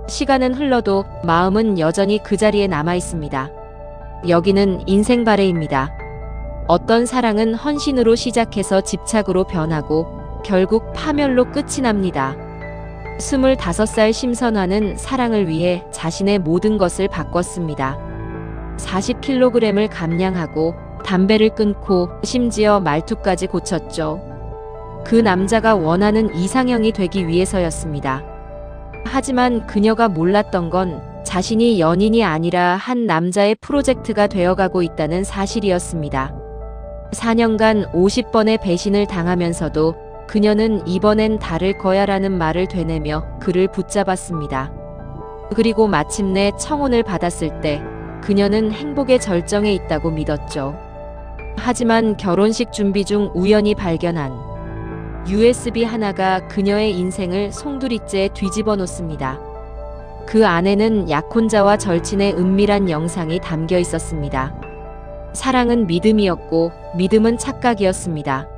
시간은 흘러도 마음은 여전히 그 자리에 남아 있습니다. 여기는 인생 바레입니다. 어떤 사랑은 헌신으로 시작해서 집착으로 변하고 결국 파멸로 끝이 납니다. 25살 심선화는 사랑을 위해 자신의 모든 것을 바꿨습니다. 40kg을 감량하고 담배를 끊고 심지어 말투까지 고쳤죠. 그 남자가 원하는 이상형이 되기 위해서였습니다. 하지만 그녀가 몰랐던 건 자신이 연인이 아니라 한 남자의 프로젝트가 되어가고 있다는 사실이었습니다. 4년간 50번의 배신을 당하면서도 그녀는 이번엔 다를 거야라는 말을 되뇌며 그를 붙잡았습니다. 그리고 마침내 청혼을 받았을 때 그녀는 행복의 절정에 있다고 믿었죠. 하지만 결혼식 준비 중 우연히 발견한 USB 하나가 그녀의 인생을 송두리째 뒤집어 놓습니다. 그 안에는 약혼자와 절친의 은밀한 영상이 담겨 있었습니다. 사랑은 믿음이었고 믿음은 착각이었습니다.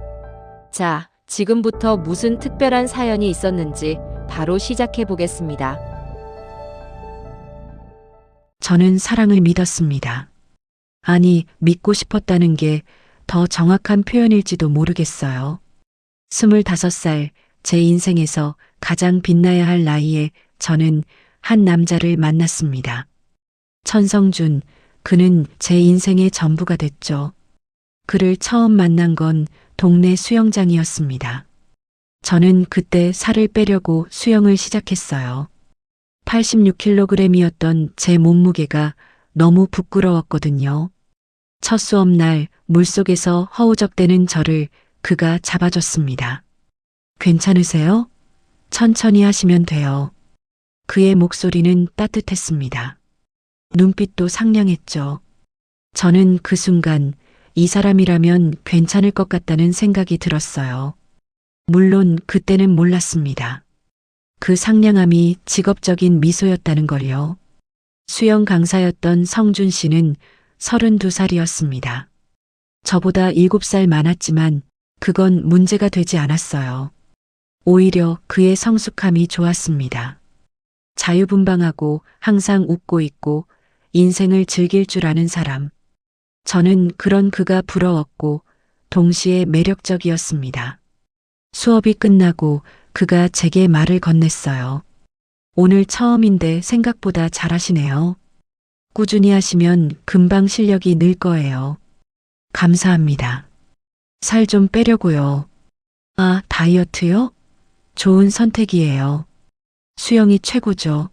자, 지금부터 무슨 특별한 사연이 있었는지 바로 시작해 보겠습니다. 저는 사랑을 믿었습니다. 아니, 믿고 싶었다는 게 더 정확한 표현일지도 모르겠어요. 25살, 제 인생에서 가장 빛나야 할 나이에 저는 한 남자를 만났습니다. 천성준, 그는 제 인생의 전부가 됐죠. 그를 처음 만난 건 동네 수영장이었습니다. 저는 그때 살을 빼려고 수영을 시작했어요. 86kg이었던 제 몸무게가 너무 부끄러웠거든요. 첫 수업날 물속에서 허우적대는 저를 그가 잡아줬습니다. 괜찮으세요? 천천히 하시면 돼요. 그의 목소리는 따뜻했습니다. 눈빛도 상냥했죠. 저는 그 순간 이 사람이라면 괜찮을 것 같다는 생각이 들었어요. 물론 그때는 몰랐습니다. 그 상냥함이 직업적인 미소였다는 걸요. 수영 강사였던 성준 씨는 32살이었습니다. 저보다 7살 많았지만 그건 문제가 되지 않았어요. 오히려 그의 성숙함이 좋았습니다. 자유분방하고 항상 웃고 있고 인생을 즐길 줄 아는 사람. 저는 그런 그가 부러웠고 동시에 매력적이었습니다. 수업이 끝나고 그가 제게 말을 건넸어요. 오늘 처음인데 생각보다 잘하시네요. 꾸준히 하시면 금방 실력이 늘 거예요. 감사합니다. 살 좀 빼려고요. 아, 다이어트요? 좋은 선택이에요. 수영이 최고죠.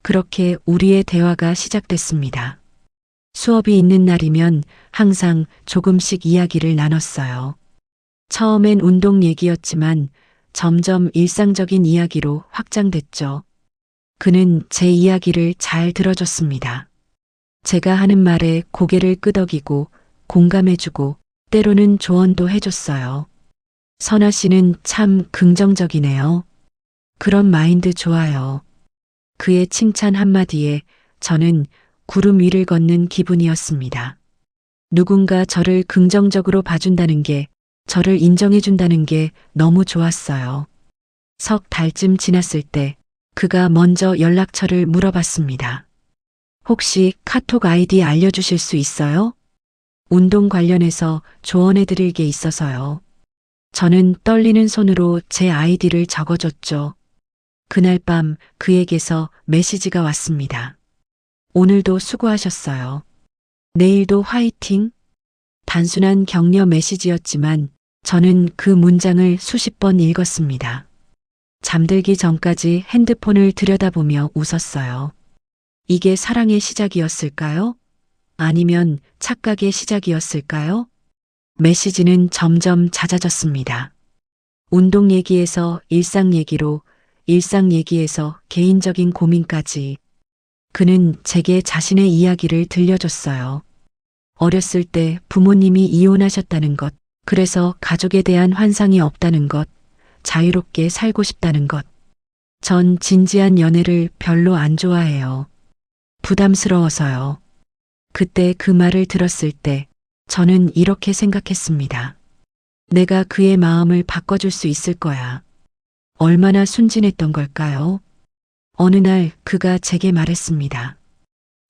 그렇게 우리의 대화가 시작됐습니다. 수업이 있는 날이면 항상 조금씩 이야기를 나눴어요. 처음엔 운동 얘기였지만 점점 일상적인 이야기로 확장됐죠. 그는 제 이야기를 잘 들어줬습니다. 제가 하는 말에 고개를 끄덕이고 공감해주고 때로는 조언도 해줬어요. 선아 씨는 참 긍정적이네요. 그런 마인드 좋아요. 그의 칭찬 한마디에 저는 구름 위를 걷는 기분이었습니다. 누군가 저를 긍정적으로 봐준다는 게, 저를 인정해준다는 게 너무 좋았어요. 석 달쯤 지났을 때 그가 먼저 연락처를 물어봤습니다. 혹시 카톡 아이디 알려주실 수 있어요? 운동 관련해서 조언해드릴 게 있어서요. 저는 떨리는 손으로 제 아이디를 적어줬죠. 그날 밤 그에게서 메시지가 왔습니다. 오늘도 수고하셨어요. 내일도 화이팅? 단순한 격려 메시지였지만 저는 그 문장을 수십 번 읽었습니다. 잠들기 전까지 핸드폰을 들여다보며 웃었어요. 이게 사랑의 시작이었을까요? 아니면 착각의 시작이었을까요? 메시지는 점점 잦아졌습니다. 운동 얘기에서 일상 얘기로, 일상 얘기에서 개인적인 고민까지. 그는 제게 자신의 이야기를 들려줬어요. 어렸을 때 부모님이 이혼하셨다는 것, 그래서 가족에 대한 환상이 없다는 것, 자유롭게 살고 싶다는 것. 전 진지한 연애를 별로 안 좋아해요. 부담스러워서요. 그때 그 말을 들었을 때 저는 이렇게 생각했습니다. 내가 그의 마음을 바꿔줄 수 있을 거야. 얼마나 순진했던 걸까요? 어느 날 그가 제게 말했습니다.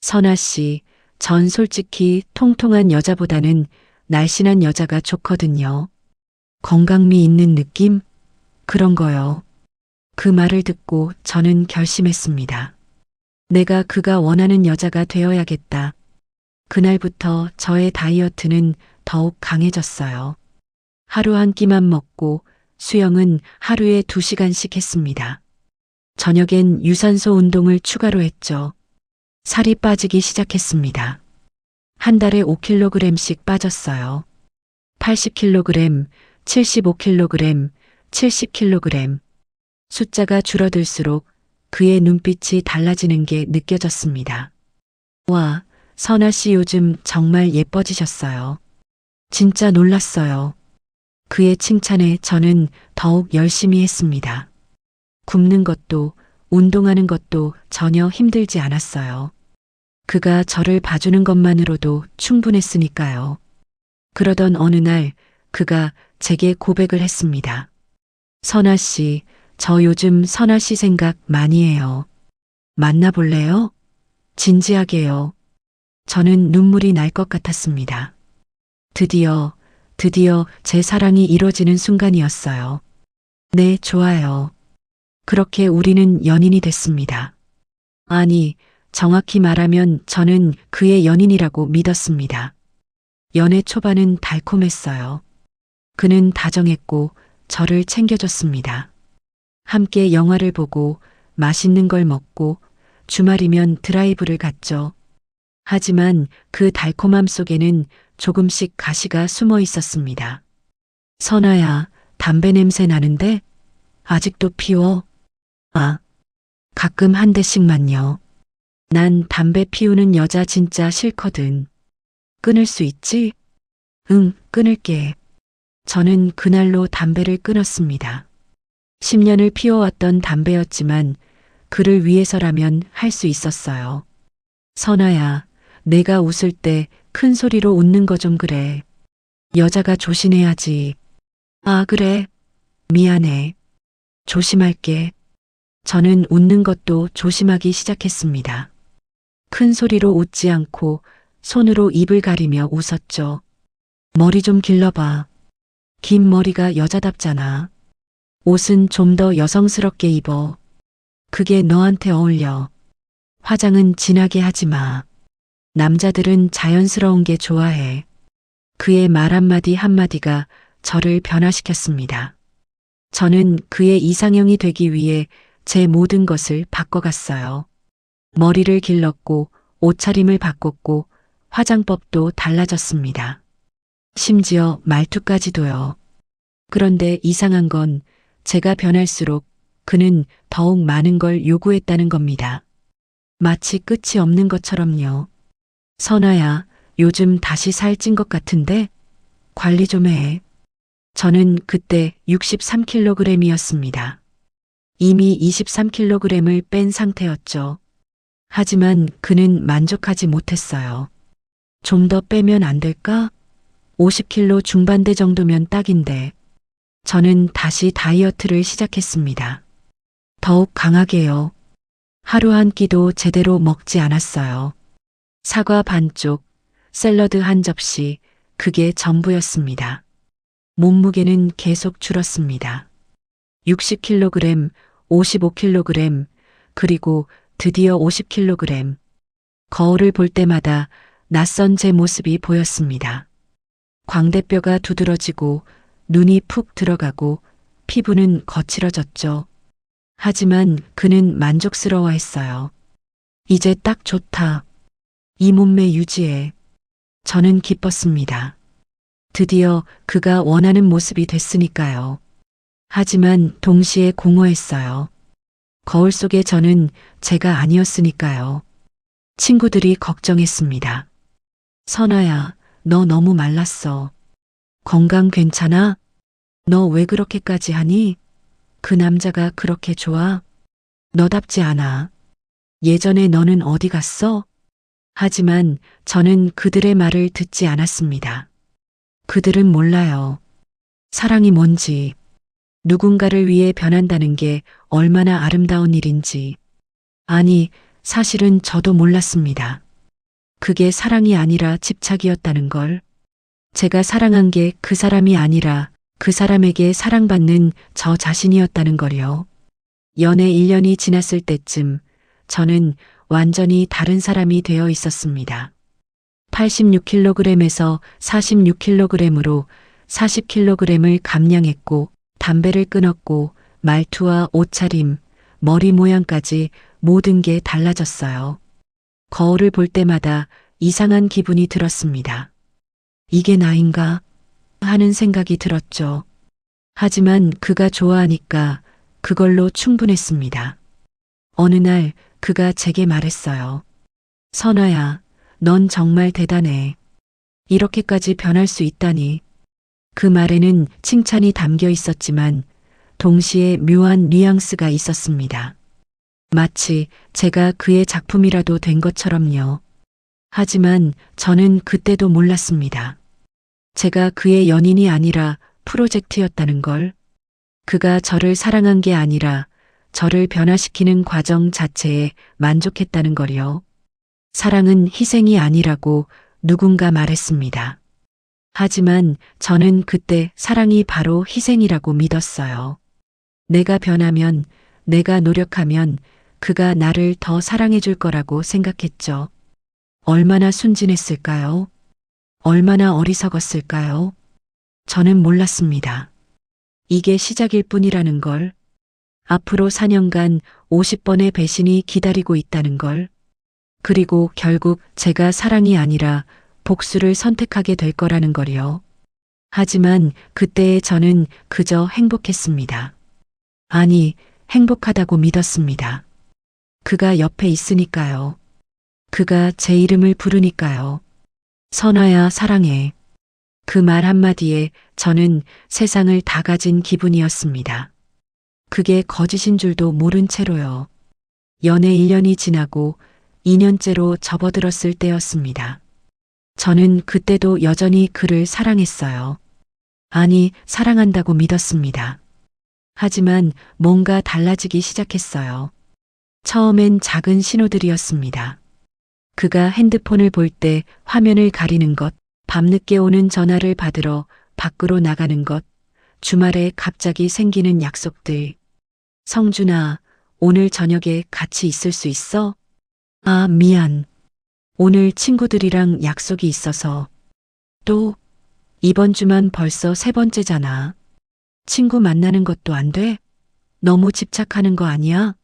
선아 씨, 전 솔직히 통통한 여자보다는 날씬한 여자가 좋거든요. 건강미 있는 느낌? 그런 거요. 그 말을 듣고 저는 결심했습니다. 내가 그가 원하는 여자가 되어야겠다. 그날부터 저의 다이어트는 더욱 강해졌어요. 하루 한 끼만 먹고 수영은 하루에 2시간씩 했습니다. 저녁엔 유산소 운동을 추가로 했죠. 살이 빠지기 시작했습니다. 한 달에 5kg씩 빠졌어요. 80kg, 75kg, 70kg. 숫자가 줄어들수록 그의 눈빛이 달라지는 게 느껴졌습니다. 와, 선아 씨 요즘 정말 예뻐지셨어요. 진짜 놀랐어요. 그의 칭찬에 저는 더욱 열심히 했습니다. 굶는 것도 운동하는 것도 전혀 힘들지 않았어요. 그가 저를 봐주는 것만으로도 충분했으니까요. 그러던 어느 날 그가 제게 고백을 했습니다. 선아 씨, 저 요즘 선아 씨 생각 많이 해요. 만나볼래요? 진지하게요. 저는 눈물이 날 것 같았습니다. 드디어 제 사랑이 이루어지는 순간이었어요. 네, 좋아요. 그렇게 우리는 연인이 됐습니다. 아니, 정확히 말하면 저는 그의 연인이라고 믿었습니다. 연애 초반은 달콤했어요. 그는 다정했고 저를 챙겨줬습니다. 함께 영화를 보고 맛있는 걸 먹고 주말이면 드라이브를 갔죠. 하지만 그 달콤함 속에는 조금씩 가시가 숨어 있었습니다. 선아야, 담배 냄새 나는데? 아직도 피워? 아, 가끔 한 대씩만요. 난 담배 피우는 여자 진짜 싫거든. 끊을 수 있지? 응, 끊을게. 저는 그날로 담배를 끊었습니다. 10년을 피워왔던 담배였지만 그를 위해서라면 할 수 있었어요. 선아야, 내가 웃을 때 큰 소리로 웃는 거 좀 그래. 여자가 조심해야지. 아, 그래. 미안해. 조심할게. 저는 웃는 것도 조심하기 시작했습니다. 큰 소리로 웃지 않고 손으로 입을 가리며 웃었죠. 머리 좀 길러봐. 긴 머리가 여자답잖아. 옷은 좀 더 여성스럽게 입어. 그게 너한테 어울려. 화장은 진하게 하지 마. 남자들은 자연스러운 게 좋아해. 그의 말 한마디 한마디가 저를 변화시켰습니다. 저는 그의 이상형이 되기 위해 제 모든 것을 바꿔갔어요. 머리를 길렀고 옷차림을 바꿨고 화장법도 달라졌습니다. 심지어 말투까지도요. 그런데 이상한 건 제가 변할수록 그는 더욱 많은 걸 요구했다는 겁니다. 마치 끝이 없는 것처럼요. 선아야, 요즘 다시 살찐 것 같은데? 관리 좀 해. 저는 그때 63kg이었습니다. 이미 23kg을 뺀 상태였죠. 하지만 그는 만족하지 못했어요. 좀 더 빼면 안 될까? 50kg 중반대 정도면 딱인데. 저는 다시 다이어트를 시작했습니다. 더욱 강하게요. 하루 한 끼도 제대로 먹지 않았어요. 사과 반쪽, 샐러드 한 접시, 그게 전부였습니다. 몸무게는 계속 줄었습니다. 60kg, 55kg, 그리고 드디어 50kg. 거울을 볼 때마다 낯선 제 모습이 보였습니다. 광대뼈가 두드러지고 눈이 푹 들어가고 피부는 거칠어졌죠. 하지만 그는 만족스러워했어요. 이제 딱 좋다. 이 몸매 유지해. 저는 기뻤습니다. 드디어 그가 원하는 모습이 됐으니까요. 하지만 동시에 공허했어요. 거울 속의 저는 제가 아니었으니까요. 친구들이 걱정했습니다. 선아야, 너 너무 말랐어. 건강 괜찮아? 너 왜 그렇게까지 하니? 그 남자가 그렇게 좋아? 너답지 않아. 예전에 너는 어디 갔어? 하지만 저는 그들의 말을 듣지 않았습니다. 그들은 몰라요. 사랑이 뭔지, 누군가를 위해 변한다는 게 얼마나 아름다운 일인지. 아니, 사실은 저도 몰랐습니다. 그게 사랑이 아니라 집착이었다는 걸. 제가 사랑한 게 그 사람이 아니라 그 사람에게 사랑받는 저 자신이었다는 걸요. 연애 1년이 지났을 때쯤 저는 완전히 다른 사람이 되어 있었습니다. 86kg에서 46kg으로 40kg을 감량했고 담배를 끊었고 말투와 옷차림, 머리 모양까지 모든 게 달라졌어요. 거울을 볼 때마다 이상한 기분이 들었습니다. 이게 나인가 하는 생각이 들었죠. 하지만 그가 좋아하니까 그걸로 충분했습니다. 어느 날 그가 제게 말했어요. 선아야, 넌 정말 대단해. 이렇게까지 변할 수 있다니. 그 말에는 칭찬이 담겨 있었지만 동시에 묘한 뉘앙스가 있었습니다. 마치 제가 그의 작품이라도 된 것처럼요. 하지만 저는 그때도 몰랐습니다. 제가 그의 연인이 아니라 프로젝트였다는 걸. 그가 저를 사랑한 게 아니라 저를 변화시키는 과정 자체에 만족했다는 걸요. 사랑은 희생이 아니라고 누군가 말했습니다. 하지만 저는 그때 사랑이 바로 희생이라고 믿었어요. 내가 변하면, 내가 노력하면 그가 나를 더 사랑해 줄 거라고 생각했죠. 얼마나 순진했을까요? 얼마나 어리석었을까요? 저는 몰랐습니다. 이게 시작일 뿐이라는 걸. 앞으로 4년간 50번의 배신이 기다리고 있다는 걸. 그리고 결국 제가 사랑이 아니라 복수를 선택하게 될 거라는 걸요. 하지만 그때의 저는 그저 행복했습니다. 아니, 행복하다고 믿었습니다. 그가 옆에 있으니까요. 그가 제 이름을 부르니까요. 선아야, 사랑해. 그 말 한마디에 저는 세상을 다 가진 기분이었습니다. 그게 거짓인 줄도 모른 채로요. 연애 1년이 지나고 2년째로 접어들었을 때였습니다. 저는 그때도 여전히 그를 사랑했어요. 아니, 사랑한다고 믿었습니다. 하지만 뭔가 달라지기 시작했어요. 처음엔 작은 신호들이었습니다. 그가 핸드폰을 볼 때 화면을 가리는 것, 밤늦게 오는 전화를 받으러 밖으로 나가는 것, 주말에 갑자기 생기는 약속들. 성준아, 오늘 저녁에 같이 있을 수 있어? 아, 미안. 오늘 친구들이랑 약속이 있어서. 또, 이번 주만 벌써 3번째잖아. 친구 만나는 것도 안 돼? 너무 집착하는 거 아니야?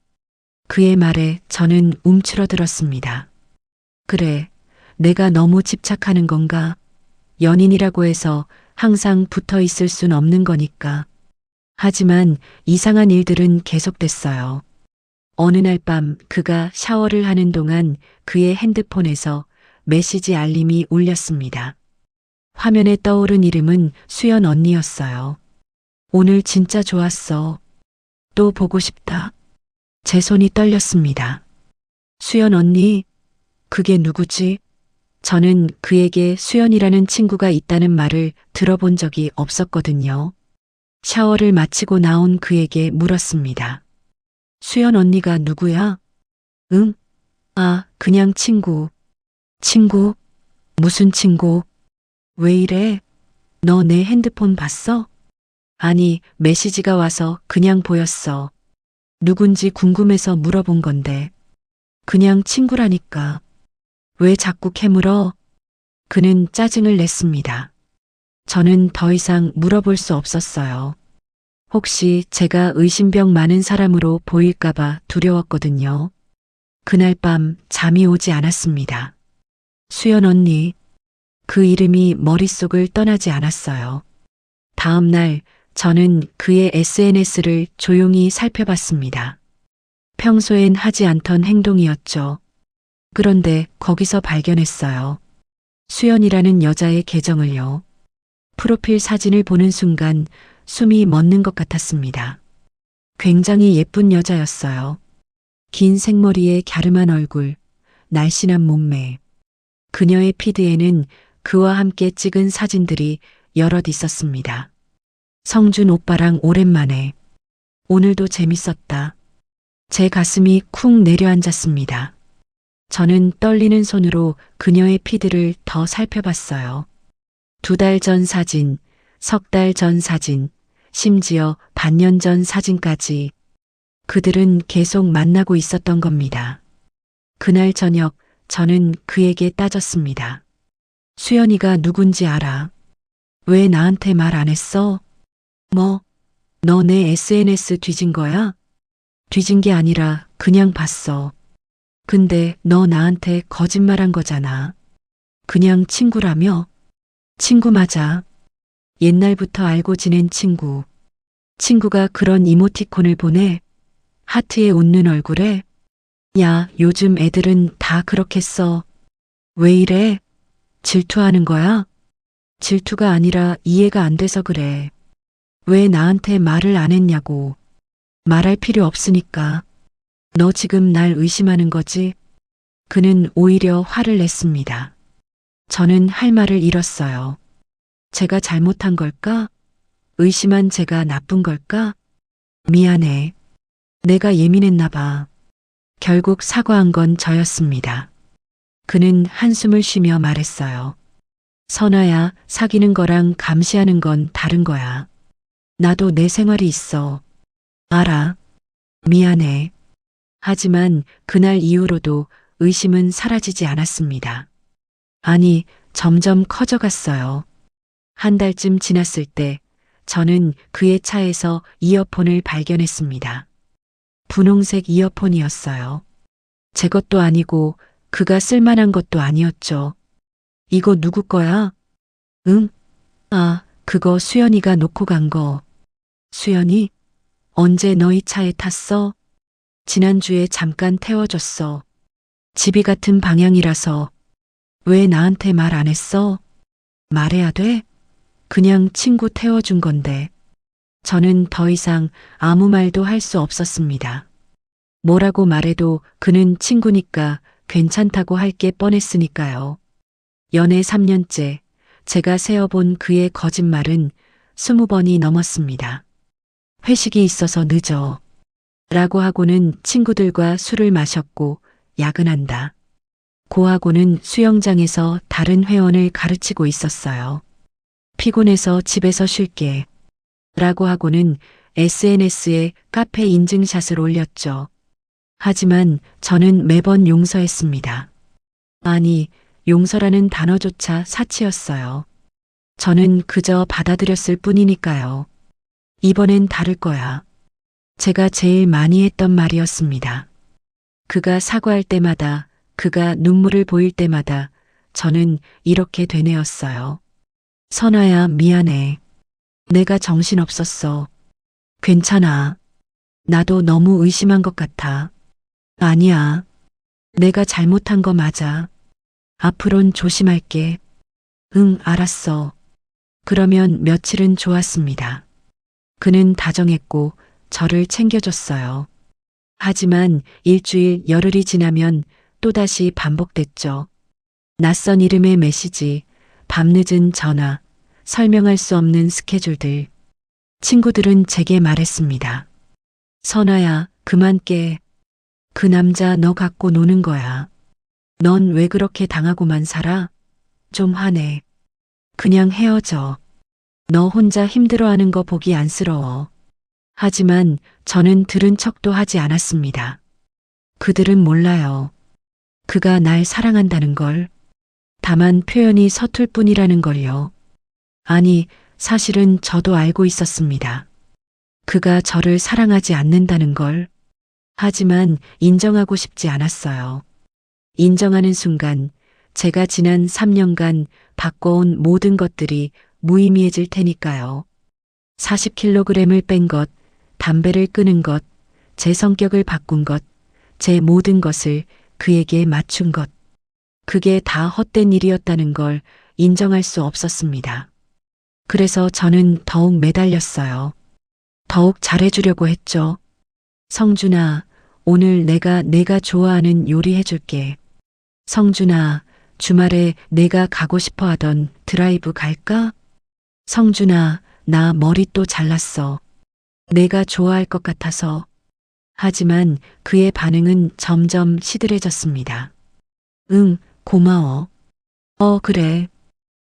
그의 말에 저는 움츠러들었습니다. 그래, 내가 너무 집착하는 건가? 연인이라고 해서 항상 붙어 있을 순 없는 거니까. 하지만 이상한 일들은 계속됐어요. 어느 날 밤 그가 샤워를 하는 동안 그의 핸드폰에서 메시지 알림이 울렸습니다. 화면에 떠오른 이름은 수연 언니였어요. 오늘 진짜 좋았어. 또 보고 싶다. 제 손이 떨렸습니다. 수연 언니, 그게 누구지? 저는 그에게 수연이라는 친구가 있다는 말을 들어본 적이 없었거든요. 샤워를 마치고 나온 그에게 물었습니다. 수연 언니가 누구야? 응? 아, 그냥 친구. 친구? 무슨 친구? 왜 이래? 너 내 핸드폰 봤어? 아니, 메시지가 와서 그냥 보였어. 누군지 궁금해서 물어본 건데. 그냥 친구라니까. 왜 자꾸 캐물어? 그는 짜증을 냈습니다. 저는 더 이상 물어볼 수 없었어요. 혹시 제가 의심병 많은 사람으로 보일까봐 두려웠거든요. 그날 밤 잠이 오지 않았습니다. 수연 언니, 그 이름이 머릿속을 떠나지 않았어요. 다음 날 저는 그의 SNS를 조용히 살펴봤습니다. 평소엔 하지 않던 행동이었죠. 그런데 거기서 발견했어요. 수연이라는 여자의 계정을요. 프로필 사진을 보는 순간 숨이 멎는 것 같았습니다. 굉장히 예쁜 여자였어요. 긴 생머리에 갸름한 얼굴, 날씬한 몸매. 그녀의 피드에는 그와 함께 찍은 사진들이 여럿 있었습니다. 성준 오빠랑 오랜만에. 오늘도 재밌었다. 제 가슴이 쿵 내려앉았습니다. 저는 떨리는 손으로 그녀의 피드를 더 살펴봤어요. 2달 전 사진, 3달 전 사진, 심지어 반년 전 사진까지 그들은 계속 만나고 있었던 겁니다. 그날 저녁 저는 그에게 따졌습니다. 수연이가 누군지 알아? 왜 나한테 말 안 했어? 뭐, 너 내 SNS 뒤진 거야? 뒤진 게 아니라 그냥 봤어. 근데 너 나한테 거짓말한 거잖아. 그냥 친구라며? 친구 맞아. 옛날부터 알고 지낸 친구. 친구가 그런 이모티콘을 보내? 하트에 웃는 얼굴에? 야, 요즘 애들은 다 그렇게 써. 왜 이래? 질투하는 거야? 질투가 아니라 이해가 안 돼서 그래. 왜 나한테 말을 안 했냐고. 말할 필요 없으니까. 너 지금 날 의심하는 거지? 그는 오히려 화를 냈습니다. 저는 할 말을 잃었어요. 제가 잘못한 걸까? 의심한 제가 나쁜 걸까? 미안해. 내가 예민했나 봐. 결국 사과한 건 저였습니다. 그는 한숨을 쉬며 말했어요. 선아야, 사귀는 거랑 감시하는 건 다른 거야. 나도 내 생활이 있어. 알아. 미안해. 하지만 그날 이후로도 의심은 사라지지 않았습니다. 아니, 점점 커져갔어요. 한 달쯤 지났을 때 저는 그의 차에서 이어폰을 발견했습니다. 분홍색 이어폰이었어요. 제 것도 아니고 그가 쓸만한 것도 아니었죠. 이거 누구 거야? 응? 아, 그거 수연이가 놓고 간 거. 수연이? 언제 너희 차에 탔어? 지난주에 잠깐 태워줬어. 집이 같은 방향이라서. 왜 나한테 말 안 했어? 말해야 돼? 그냥 친구 태워준 건데. 저는 더 이상 아무 말도 할 수 없었습니다. 뭐라고 말해도 그는 친구니까 괜찮다고 할 게 뻔했으니까요. 연애 3년째 제가 세어본 그의 거짓말은 20번이 넘었습니다. 회식이 있어서 늦어. 라고 하고는 친구들과 술을 마셨고 야근한다. 고하고는 수영장에서 다른 회원을 가르치고 있었어요. 피곤해서 집에서 쉴게. 라고 하고는 SNS에 카페 인증샷을 올렸죠. 하지만 저는 매번 용서했습니다. 아니, 용서라는 단어조차 사치였어요. 저는 그저 받아들였을 뿐이니까요. 이번엔 다를 거야. 제가 제일 많이 했던 말이었습니다. 그가 사과할 때마다, 그가 눈물을 보일 때마다 저는 이렇게 되뇌었어요. 선아야, 미안해. 내가 정신없었어. 괜찮아. 나도 너무 의심한 것 같아. 아니야. 내가 잘못한 거 맞아. 앞으론 조심할게. 응, 알았어. 그러면 며칠은 좋았습니다. 그는 다정했고 저를 챙겨줬어요. 하지만 일주일 열흘이 지나면 또다시 반복됐죠. 낯선 이름의 메시지, 밤늦은 전화, 설명할 수 없는 스케줄들. 친구들은 제게 말했습니다. 선아야, 그만 깨. 그 남자 너 갖고 노는 거야. 넌 왜 그렇게 당하고만 살아? 좀 화내. 그냥 헤어져. 너 혼자 힘들어하는 거 보기 안쓰러워. 하지만 저는 들은 척도 하지 않았습니다. 그들은 몰라요. 그가 날 사랑한다는 걸. 다만 표현이 서툴 뿐이라는 걸요. 아니, 사실은 저도 알고 있었습니다. 그가 저를 사랑하지 않는다는 걸. 하지만 인정하고 싶지 않았어요. 인정하는 순간 제가 지난 3년간 바꿔온 모든 것들이 무의미해질 테니까요. 40kg을 뺀 것, 담배를 끊은 것, 제 성격을 바꾼 것, 제 모든 것을 그에게 맞춘 것. 그게 다 헛된 일이었다는 걸 인정할 수 없었습니다. 그래서 저는 더욱 매달렸어요. 더욱 잘해주려고 했죠. 성준아, 오늘 내가 좋아하는 요리 해줄게. 성준아, 주말에 내가 가고 싶어 하던 드라이브 갈까? 성준아, 나 머리 또 잘랐어. 내가 좋아할 것 같아서. 하지만 그의 반응은 점점 시들해졌습니다. 응, 고마워. 그래.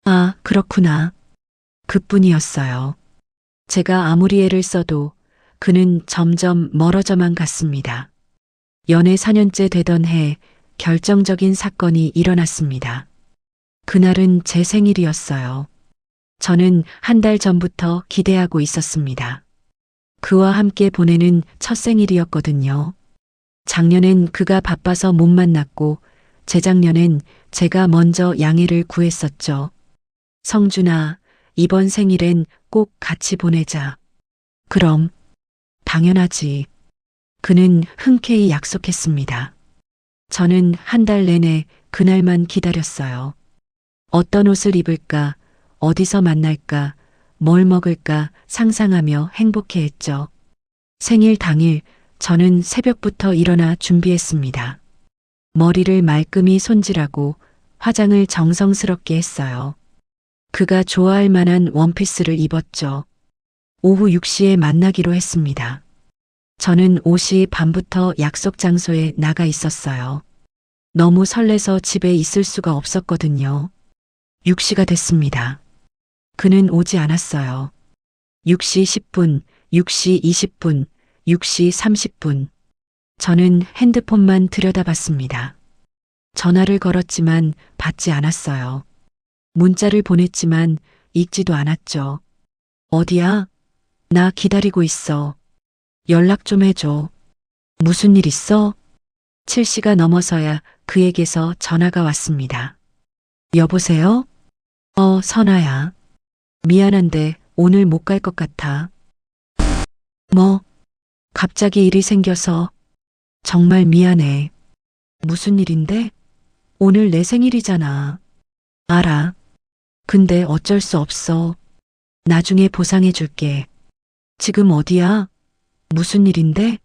아, 그렇구나. 그뿐이었어요. 제가 아무리 애를 써도 그는 점점 멀어져만 갔습니다. 연애 4년째 되던 해 결정적인 사건이 일어났습니다. 그날은 제 생일이었어요. 저는 한 달 전부터 기대하고 있었습니다. 그와 함께 보내는 첫 생일이었거든요. 작년엔 그가 바빠서 못 만났고 재작년엔 제가 먼저 양해를 구했었죠. 성준아, 이번 생일엔 꼭 같이 보내자. 그럼, 당연하지. 그는 흔쾌히 약속했습니다. 저는 한 달 내내 그날만 기다렸어요. 어떤 옷을 입을까, 어디서 만날까, 뭘 먹을까 상상하며 행복해했죠. 생일 당일 저는 새벽부터 일어나 준비했습니다. 머리를 말끔히 손질하고 화장을 정성스럽게 했어요. 그가 좋아할 만한 원피스를 입었죠. 오후 6시에 만나기로 했습니다. 저는 5시 반부터 약속 장소에 나가 있었어요. 너무 설레서 집에 있을 수가 없었거든요. 6시가 됐습니다. 그는 오지 않았어요. 6시 10분, 6시 20분, 6시 30분. 저는 핸드폰만 들여다봤습니다. 전화를 걸었지만 받지 않았어요. 문자를 보냈지만 읽지도 않았죠. 어디야? 나 기다리고 있어. 연락 좀 해줘. 무슨 일 있어? 7시가 넘어서야 그에게서 전화가 왔습니다. 여보세요? 선아야. 미안한데 오늘 못 갈 것 같아. 뭐? 갑자기 일이 생겨서 정말 미안해. 무슨 일인데? 오늘 내 생일이잖아. 알아. 근데 어쩔 수 없어. 나중에 보상해 줄게. 지금 어디야? 무슨 일인데?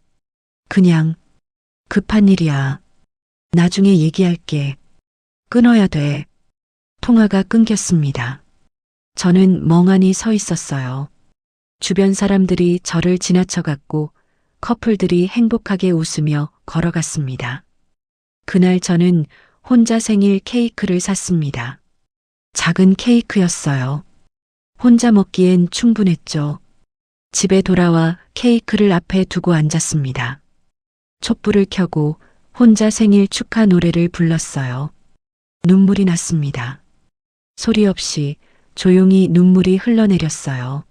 그냥 급한 일이야. 나중에 얘기할게. 끊어야 돼. 통화가 끊겼습니다. 저는 멍하니 서 있었어요. 주변 사람들이 저를 지나쳐갔고 커플들이 행복하게 웃으며 걸어갔습니다. 그날 저는 혼자 생일 케이크를 샀습니다. 작은 케이크였어요. 혼자 먹기엔 충분했죠. 집에 돌아와 케이크를 앞에 두고 앉았습니다. 촛불을 켜고 혼자 생일 축하 노래를 불렀어요. 눈물이 났습니다. 소리 없이 조용히 눈물이 흘러내렸어요.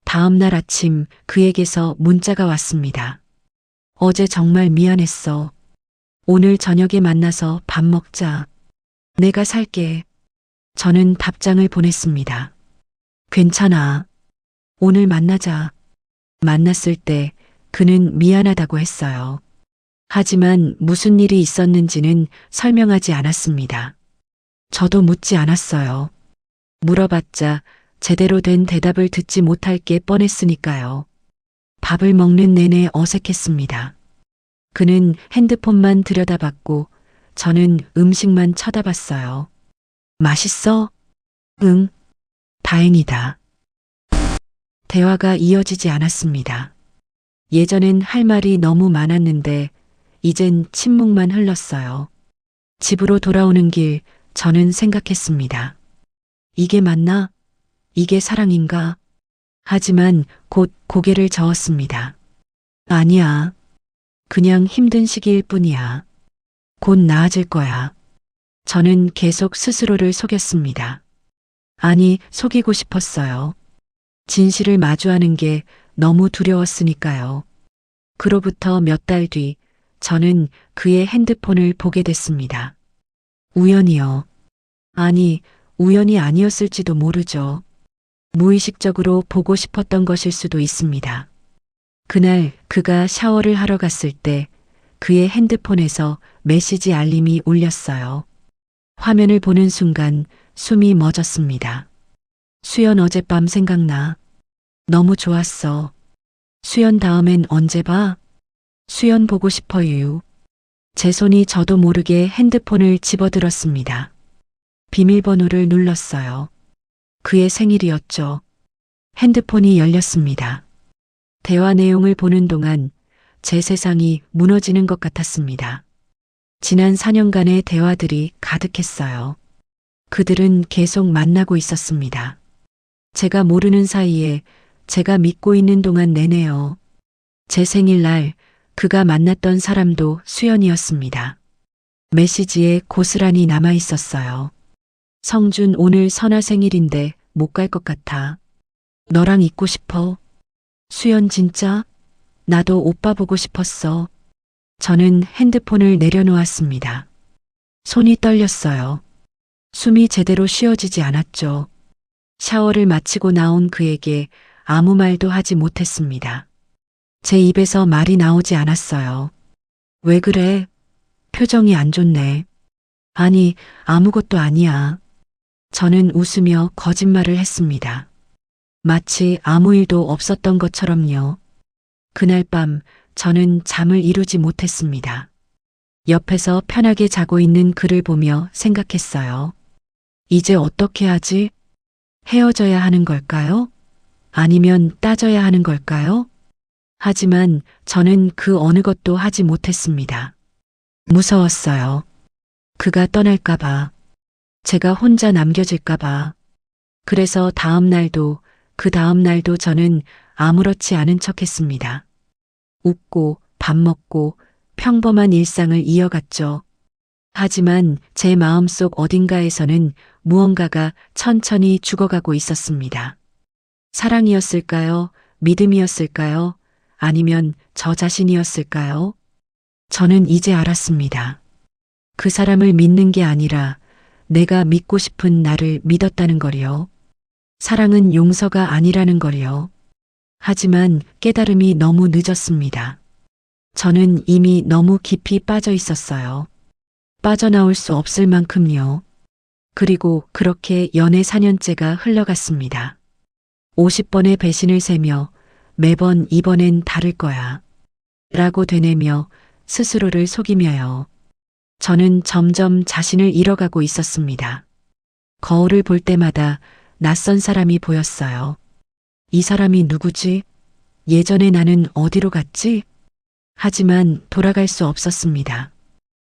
다음 날 아침 그에게서 문자가 왔습니다. 어제 정말 미안했어. 오늘 저녁에 만나서 밥 먹자. 내가 살게. 저는 답장을 보냈습니다. 괜찮아. 오늘 만나자. 만났을 때 그는 미안하다고 했어요. 하지만 무슨 일이 있었는지는 설명하지 않았습니다. 저도 묻지 않았어요. 물어봤자 제대로 된 대답을 듣지 못할 게 뻔했으니까요. 밥을 먹는 내내 어색했습니다. 그는 핸드폰만 들여다봤고 저는 음식만 쳐다봤어요. 맛있어? 응. 다행이다. 대화가 이어지지 않았습니다. 예전엔 할 말이 너무 많았는데 이젠 침묵만 흘렀어요. 집으로 돌아오는 길 저는 생각했습니다. 이게 맞나? 이게 사랑인가? 하지만 곧 고개를 저었습니다. 아니야. 그냥 힘든 시기일 뿐이야. 곧 나아질 거야. 저는 계속 스스로를 속였습니다. 아니, 속이고 싶었어요. 진실을 마주하는 게 너무 두려웠으니까요. 그로부터 몇 달 뒤 저는 그의 핸드폰을 보게 됐습니다. 우연이요. 아니, 우연이 아니었을지도 모르죠. 무의식적으로 보고 싶었던 것일 수도 있습니다. 그날 그가 샤워를 하러 갔을 때 그의 핸드폰에서 메시지 알림이 울렸어요. 화면을 보는 순간 숨이 멎었습니다. 수연 어젯밤 생각나. 너무 좋았어. 수연 다음엔 언제 봐? 수연 보고 싶어요. 제 손이 저도 모르게 핸드폰을 집어들었습니다. 비밀번호를 눌렀어요. 그의 생일이었죠. 핸드폰이 열렸습니다. 대화 내용을 보는 동안 제 세상이 무너지는 것 같았습니다. 지난 4년간의 대화들이 가득했어요. 그들은 계속 만나고 있었습니다. 제가 모르는 사이에 제가 믿고 있는 동안 내내요. 제 생일날 그가 만났던 사람도 수연이었습니다. 메시지에 고스란히 남아 있었어요. 성준, 오늘 선아 생일인데 못 갈 것 같아. 너랑 있고 싶어. 수연, 진짜? 나도 오빠 보고 싶었어. 저는 핸드폰을 내려놓았습니다. 손이 떨렸어요. 숨이 제대로 쉬어지지 않았죠. 샤워를 마치고 나온 그에게 아무 말도 하지 못했습니다. 제 입에서 말이 나오지 않았어요. 왜 그래? 표정이 안 좋네. 아니, 아무것도 아니야. 저는 웃으며 거짓말을 했습니다. 마치 아무 일도 없었던 것처럼요. 그날 밤 저는 잠을 이루지 못했습니다. 옆에서 편하게 자고 있는 그를 보며 생각했어요. 이제 어떻게 하지? 헤어져야 하는 걸까요? 아니면 따져야 하는 걸까요? 하지만 저는 그 어느 것도 하지 못했습니다. 무서웠어요. 그가 떠날까봐. 제가 혼자 남겨질까봐. 그래서 다음 날도 그 다음 날도 저는 아무렇지 않은 척 했습니다. 웃고 밥 먹고 평범한 일상을 이어갔죠. 하지만 제 마음속 어딘가에서는 무언가가 천천히 죽어가고 있었습니다. 사랑이었을까요? 믿음이었을까요? 아니면 저 자신이었을까요? 저는 이제 알았습니다. 그 사람을 믿는 게 아니라 내가 믿고 싶은 나를 믿었다는 거요. 사랑은 용서가 아니라는 거요. 하지만 깨달음이 너무 늦었습니다. 저는 이미 너무 깊이 빠져 있었어요. 빠져나올 수 없을 만큼요. 그리고 그렇게 연애 4년째가 흘러갔습니다. 50번의 배신을 세며 매번 이번엔 다를 거야. 라고 되뇌며 스스로를 속이며요. 저는 점점 자신을 잃어가고 있었습니다. 거울을 볼 때마다 낯선 사람이 보였어요. 이 사람이 누구지? 예전에 나는 어디로 갔지? 하지만 돌아갈 수 없었습니다.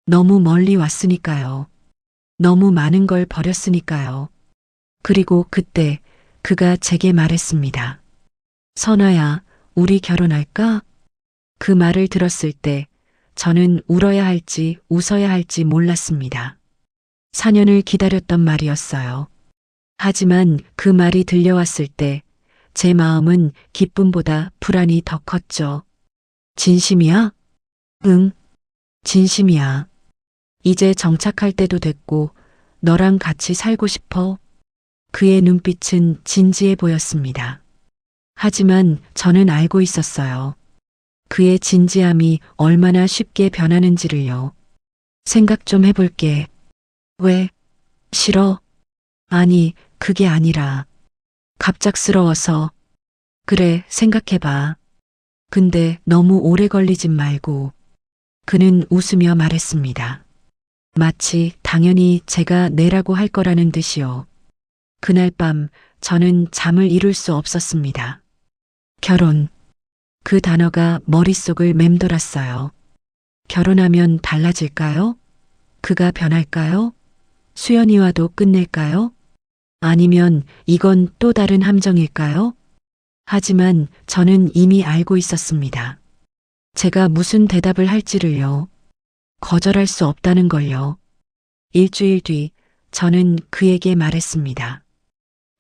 너무 멀리 왔으니까요. 너무 많은 걸 버렸으니까요. 그리고 그때 그가 제게 말했습니다. 선아야, 우리 결혼할까? 그 말을 들었을 때 저는 울어야 할지 웃어야 할지 몰랐습니다. 4년을 기다렸던 말이었어요. 하지만 그 말이 들려왔을 때 제 마음은 기쁨보다 불안이 더 컸죠. 진심이야? 응, 진심이야. 이제 정착할 때도 됐고 너랑 같이 살고 싶어. 그의 눈빛은 진지해 보였습니다. 하지만 저는 알고 있었어요. 그의 진지함이 얼마나 쉽게 변하는지를요. 생각 좀 해볼게. 왜? 싫어? 아니, 그게 아니라 갑작스러워서. 그래, 생각해봐. 근데 너무 오래 걸리진 말고. 그는 웃으며 말했습니다. 마치 당연히 제가 내라고 할 거라는 듯이요. 그날 밤 저는 잠을 이룰 수 없었습니다. 결혼. 그 단어가 머릿속을 맴돌았어요. 결혼하면 달라질까요? 그가 변할까요? 수연이와도 끝낼까요? 아니면 이건 또 다른 함정일까요? 하지만 저는 이미 알고 있었습니다. 제가 무슨 대답을 할지를요. 거절할 수 없다는 걸요. 일주일 뒤 저는 그에게 말했습니다.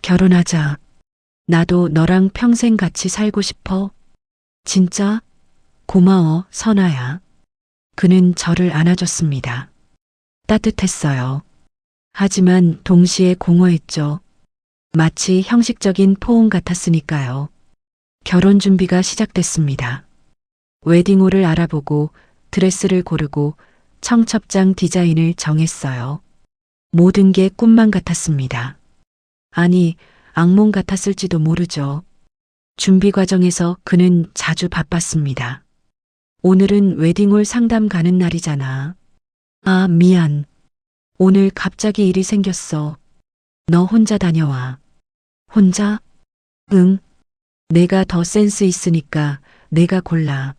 결혼하자. 나도 너랑 평생 같이 살고 싶어. 진짜? 고마워, 선아야. 그는 저를 안아줬습니다. 따뜻했어요. 하지만 동시에 공허했죠. 마치 형식적인 포옹 같았으니까요. 결혼 준비가 시작됐습니다. 웨딩홀을 알아보고 드레스를 고르고 청첩장 디자인을 정했어요. 모든 게 꿈만 같았습니다. 아니, 악몽 같았을지도 모르죠. 준비 과정에서 그는 자주 바빴습니다. 오늘은 웨딩홀 상담 가는 날이잖아. 아, 미안. 오늘 갑자기 일이 생겼어. 너 혼자 다녀와. 혼자? 응. 내가 더 센스 있으니까 내가 골라.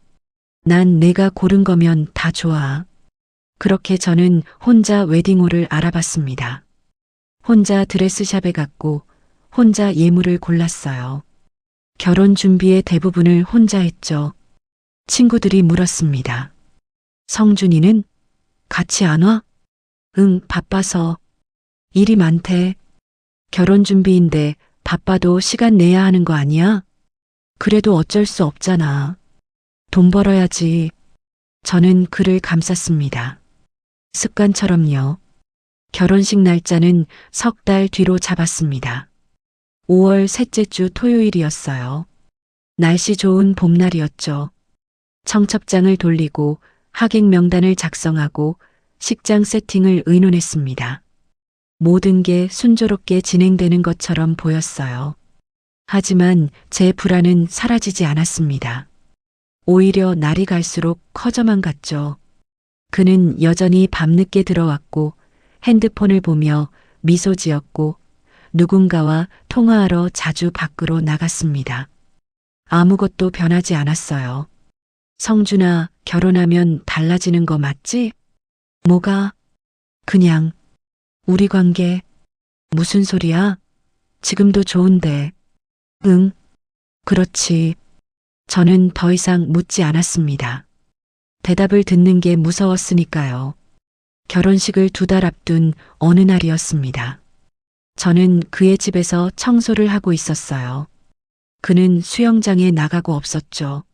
난 내가 고른 거면 다 좋아. 그렇게 저는 혼자 웨딩홀을 알아봤습니다. 혼자 드레스샵에 갔고 혼자 예물을 골랐어요. 결혼 준비의 대부분을 혼자 했죠. 친구들이 물었습니다. 성준이는 같이 안 와? 응, 바빠서. 일이 많대. 결혼 준비인데 바빠도 시간 내야 하는 거 아니야? 그래도 어쩔 수 없잖아. 돈 벌어야지. 저는 그를 감쌌습니다. 습관처럼요. 결혼식 날짜는 석 달 뒤로 잡았습니다. 5월 셋째 주 토요일이었어요. 날씨 좋은 봄날이었죠. 청첩장을 돌리고 하객 명단을 작성하고 식장 세팅을 의논했습니다. 모든 게 순조롭게 진행되는 것처럼 보였어요. 하지만 제 불안은 사라지지 않았습니다. 오히려 날이 갈수록 커져만 갔죠. 그는 여전히 밤늦게 들어왔고 핸드폰을 보며 미소 지었고 누군가와 통화하러 자주 밖으로 나갔습니다. 아무것도 변하지 않았어요. 성준아, 결혼하면 달라지는 거 맞지? 뭐가? 그냥 우리 관계. 무슨 소리야? 지금도 좋은데. 응, 그렇지. 저는 더 이상 묻지 않았습니다. 대답을 듣는 게 무서웠으니까요. 결혼식을 2달 앞둔 어느 날이었습니다. 저는 그의 집에서 청소를 하고 있었어요. 그는 수영장에 나가고 없었죠.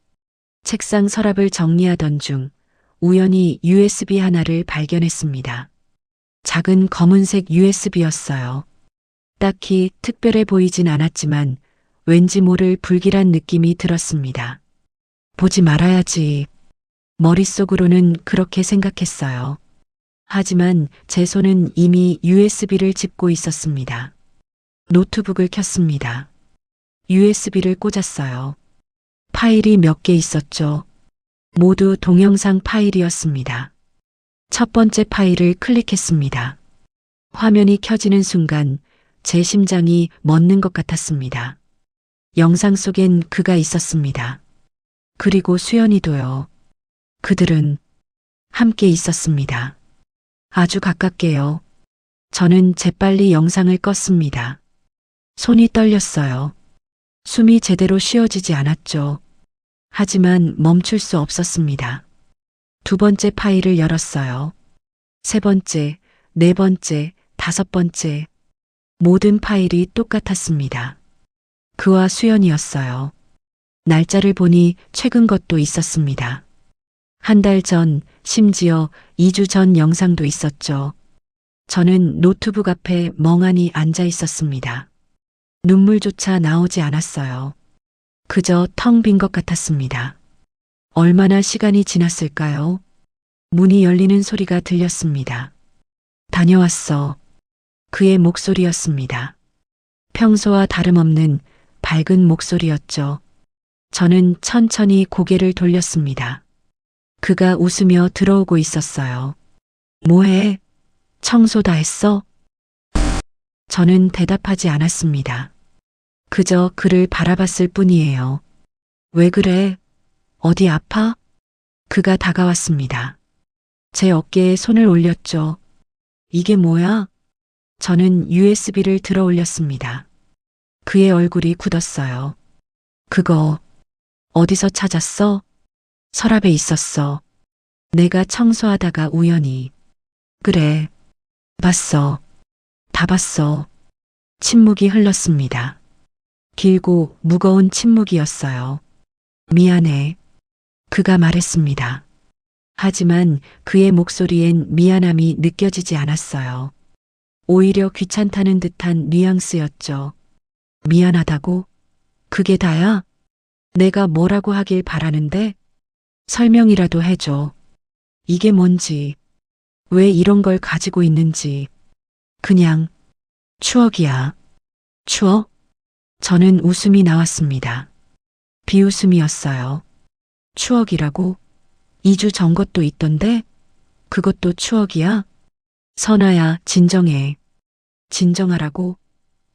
책상 서랍을 정리하던 중 우연히 USB 하나를 발견했습니다. 작은 검은색 USB였어요. 딱히 특별해 보이진 않았지만 왠지 모를 불길한 느낌이 들었습니다. 보지 말아야지. 머릿속으로는 그렇게 생각했어요. 하지만 제 손은 이미 USB를 짚고 있었습니다. 노트북을 켰습니다. USB를 꽂았어요. 파일이 몇 개 있었죠. 모두 동영상 파일이었습니다. 첫 번째 파일을 클릭했습니다. 화면이 켜지는 순간 제 심장이 멎는 것 같았습니다. 영상 속엔 그가 있었습니다. 그리고 수연이도요. 그들은 함께 있었습니다. 아주 가깝게요. 저는 재빨리 영상을 껐습니다. 손이 떨렸어요. 숨이 제대로 쉬어지지 않았죠. 하지만 멈출 수 없었습니다. 2번째 파일을 열었어요. 3번째, 4번째, 5번째. 모든 파일이 똑같았습니다. 그와 수연이었어요. 날짜를 보니 최근 것도 있었습니다. 1달 전, 심지어 2주 전 영상도 있었죠. 저는 노트북 앞에 멍하니 앉아 있었습니다. 눈물조차 나오지 않았어요. 그저 텅 빈 것 같았습니다. 얼마나 시간이 지났을까요? 문이 열리는 소리가 들렸습니다. 다녀왔어. 그의 목소리였습니다. 평소와 다름없는 밝은 목소리였죠. 저는 천천히 고개를 돌렸습니다. 그가 웃으며 들어오고 있었어요. 뭐해? 청소 다 했어? 저는 대답하지 않았습니다. 그저 그를 바라봤을 뿐이에요. 왜 그래? 어디 아파? 그가 다가왔습니다. 제 어깨에 손을 올렸죠. 이게 뭐야? 저는 USB를 들어 올렸습니다. 그의 얼굴이 굳었어요. 그거 어디서 찾았어? 서랍에 있었어. 내가 청소하다가 우연히. 그래. 봤어. 다 봤어. 침묵이 흘렀습니다. 길고 무거운 침묵이었어요. 미안해. 그가 말했습니다. 하지만 그의 목소리엔 미안함이 느껴지지 않았어요. 오히려 귀찮다는 듯한 뉘앙스였죠. 미안하다고? 그게 다야? 내가 뭐라고 하길 바라는데? 설명이라도 해줘. 이게 뭔지, 왜 이런 걸 가지고 있는지. 그냥 추억이야. 추억? 저는 웃음이 나왔습니다. 비웃음이었어요. 추억이라고? 2주 전 것도 있던데? 그것도 추억이야? 선아야, 진정해. 진정하라고?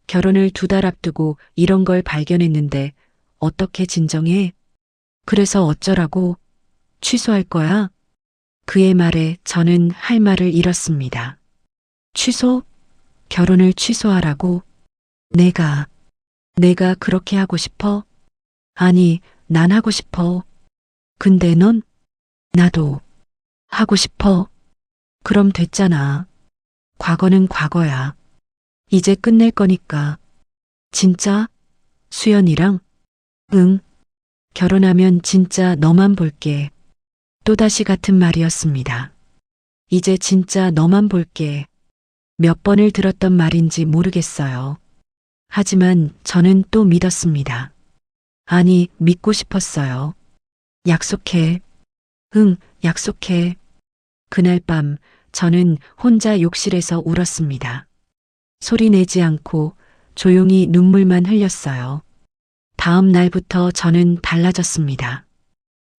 결혼을 2달 앞두고 이런 걸 발견했는데 어떻게 진정해? 그래서 어쩌라고? 취소할 거야? 그의 말에 저는 할 말을 잃었습니다. 취소? 결혼을 취소하라고? 내가 그렇게 하고 싶어? 아니, 난 하고 싶어. 근데 넌? 나도 하고 싶어. 그럼 됐잖아. 과거는 과거야. 이제 끝낼 거니까. 진짜? 수연이랑? 응. 결혼하면 진짜 너만 볼게. 또다시 같은 말이었습니다. 이제 진짜 너만 볼게. 몇 번을 들었던 말인지 모르겠어요. 하지만 저는 또 믿었습니다. 아니, 믿고 싶었어요. 약속해. 응, 약속해. 그날 밤 저는 혼자 욕실에서 울었습니다. 소리 내지 않고 조용히 눈물만 흘렸어요. 다음 날부터 저는 달라졌습니다.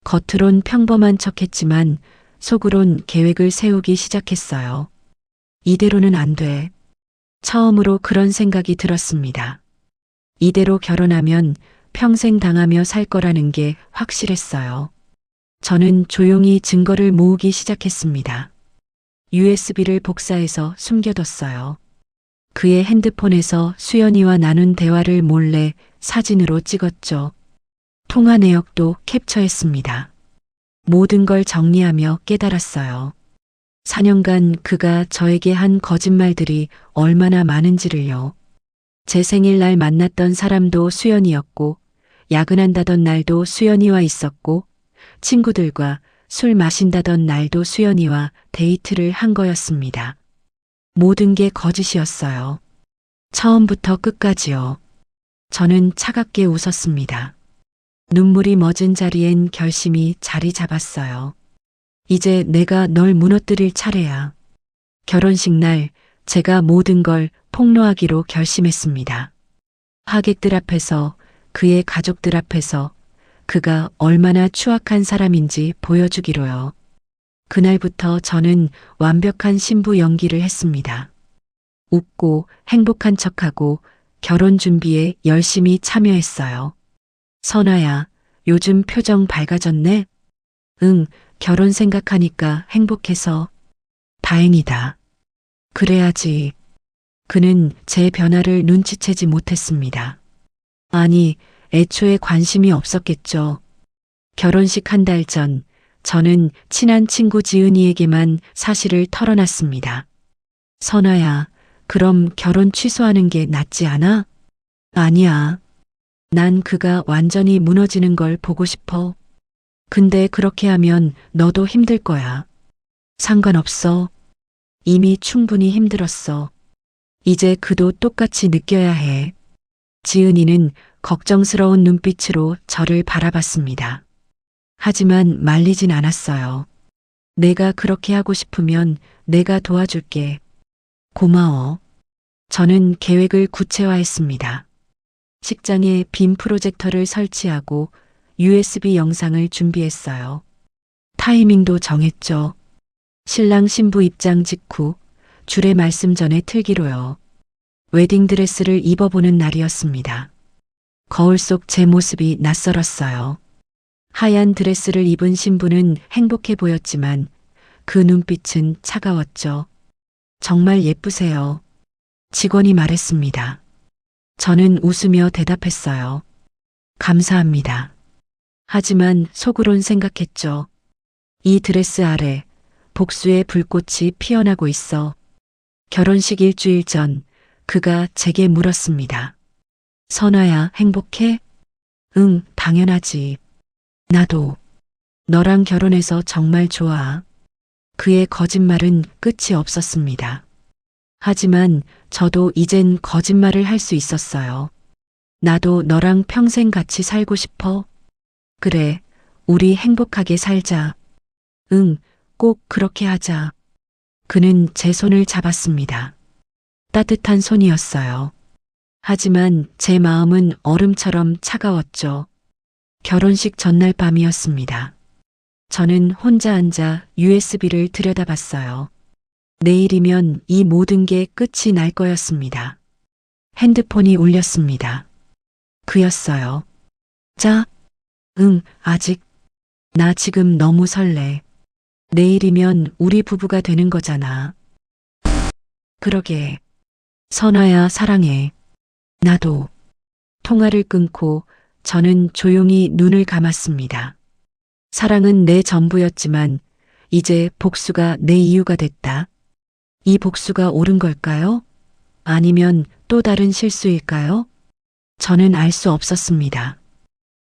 겉으론 평범한 척했지만 속으론 계획을 세우기 시작했어요. 이대로는 안 돼. 처음으로 그런 생각이 들었습니다. 이대로 결혼하면 평생 당하며 살 거라는 게 확실했어요. 저는 조용히 증거를 모으기 시작했습니다. USB를 복사해서 숨겨뒀어요. 그의 핸드폰에서 수연이와 나눈 대화를 몰래 사진으로 찍었죠. 통화 내역도 캡처했습니다. 모든 걸 정리하며 깨달았어요. 4년간 그가 저에게 한 거짓말들이 얼마나 많은지를요. 제 생일날 만났던 사람도 수연이었고, 야근한다던 날도 수연이와 있었고, 친구들과 술 마신다던 날도 수연이와 데이트를 한 거였습니다. 모든 게 거짓이었어요. 처음부터 끝까지요. 저는 차갑게 웃었습니다. 눈물이 멎은 자리엔 결심이 자리 잡았어요. 이제 내가 널 무너뜨릴 차례야. 결혼식 날 제가 모든 걸 폭로하기로 결심했습니다. 하객들 앞에서, 그의 가족들 앞에서 그가 얼마나 추악한 사람인지 보여주기로요. 그날부터 저는 완벽한 신부 연기를 했습니다. 웃고 행복한 척하고 결혼 준비에 열심히 참여했어요. 선아야, 요즘 표정 밝아졌네? 응, 결혼 생각하니까 행복해서. 다행이다. 그래야지. 그는 제 변화를 눈치채지 못했습니다. 아니, 애초에 관심이 없었겠죠. 결혼식 한 달 전, 저는 친한 친구 지은이에게만 사실을 털어놨습니다. 선아야, 그럼 결혼 취소하는 게 낫지 않아? 아니야. 난 그가 완전히 무너지는 걸 보고 싶어. 근데 그렇게 하면 너도 힘들 거야. 상관없어. 이미 충분히 힘들었어. 이제 그도 똑같이 느껴야 해. 지은이는 걱정스러운 눈빛으로 저를 바라봤습니다. 하지만 말리진 않았어요. 내가 그렇게 하고 싶으면 내가 도와줄게. 고마워. 저는 계획을 구체화했습니다. 식장에 빔 프로젝터를 설치하고 USB 영상을 준비했어요. 타이밍도 정했죠. 신랑 신부 입장 직후 주례 말씀 전에 틀기로요. 웨딩드레스를 입어보는 날이었습니다. 거울 속 제 모습이 낯설었어요. 하얀 드레스를 입은 신부는 행복해 보였지만 그 눈빛은 차가웠죠. 정말 예쁘세요. 직원이 말했습니다. 저는 웃으며 대답했어요. 감사합니다. 하지만 속으론 생각했죠. 이 드레스 아래 복수의 불꽃이 피어나고 있어. 결혼식 일주일 전 그가 제게 물었습니다. 선아야, 행복해? 응, 당연하지. 나도. 너랑 결혼해서 정말 좋아. 그의 거짓말은 끝이 없었습니다. 하지만 저도 이젠 거짓말을 할 수 있었어요. 나도 너랑 평생 같이 살고 싶어. 그래, 우리 행복하게 살자. 응, 꼭 그렇게 하자. 그는 제 손을 잡았습니다. 따뜻한 손이었어요. 하지만 제 마음은 얼음처럼 차가웠죠. 결혼식 전날 밤이었습니다. 저는 혼자 앉아 USB를 들여다봤어요. 내일이면 이 모든 게 끝이 날 거였습니다. 핸드폰이 울렸습니다. 그였어요. 자, 응, 아직. 나 지금 너무 설레. 내일이면 우리 부부가 되는 거잖아. 그러게. 선아야, 사랑해. 나도. 통화를 끊고 저는 조용히 눈을 감았습니다. 사랑은 내 전부였지만 이제 복수가 내 이유가 됐다. 이 복수가 옳은 걸까요? 아니면 또 다른 실수일까요? 저는 알 수 없었습니다.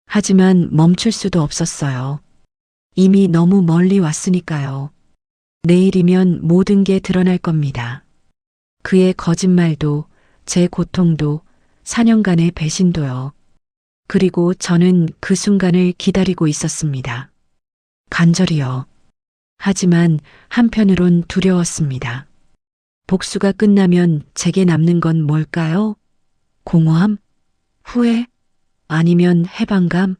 하지만 멈출 수도 없었어요. 이미 너무 멀리 왔으니까요. 내일이면 모든 게 드러날 겁니다. 그의 거짓말도, 제 고통도, 4년간의 배신도요. 그리고 저는 그 순간을 기다리고 있었습니다. 간절히요. 하지만 한편으론 두려웠습니다. 복수가 끝나면 제게 남는 건 뭘까요? 공허함? 후회? 아니면 해방감?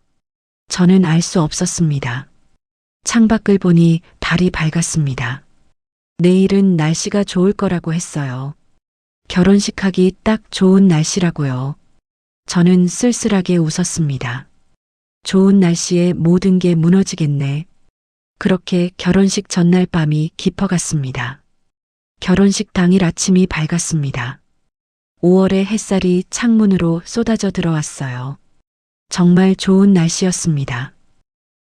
저는 알 수 없었습니다. 창밖을 보니 달이 밝았습니다. 내일은 날씨가 좋을 거라고 했어요. 결혼식 하기 딱 좋은 날씨라고요. 저는 쓸쓸하게 웃었습니다. 좋은 날씨에 모든 게 무너지겠네. 그렇게 결혼식 전날 밤이 깊어갔습니다. 결혼식 당일 아침이 밝았습니다. 5월의 햇살이 창문으로 쏟아져 들어왔어요. 정말 좋은 날씨였습니다.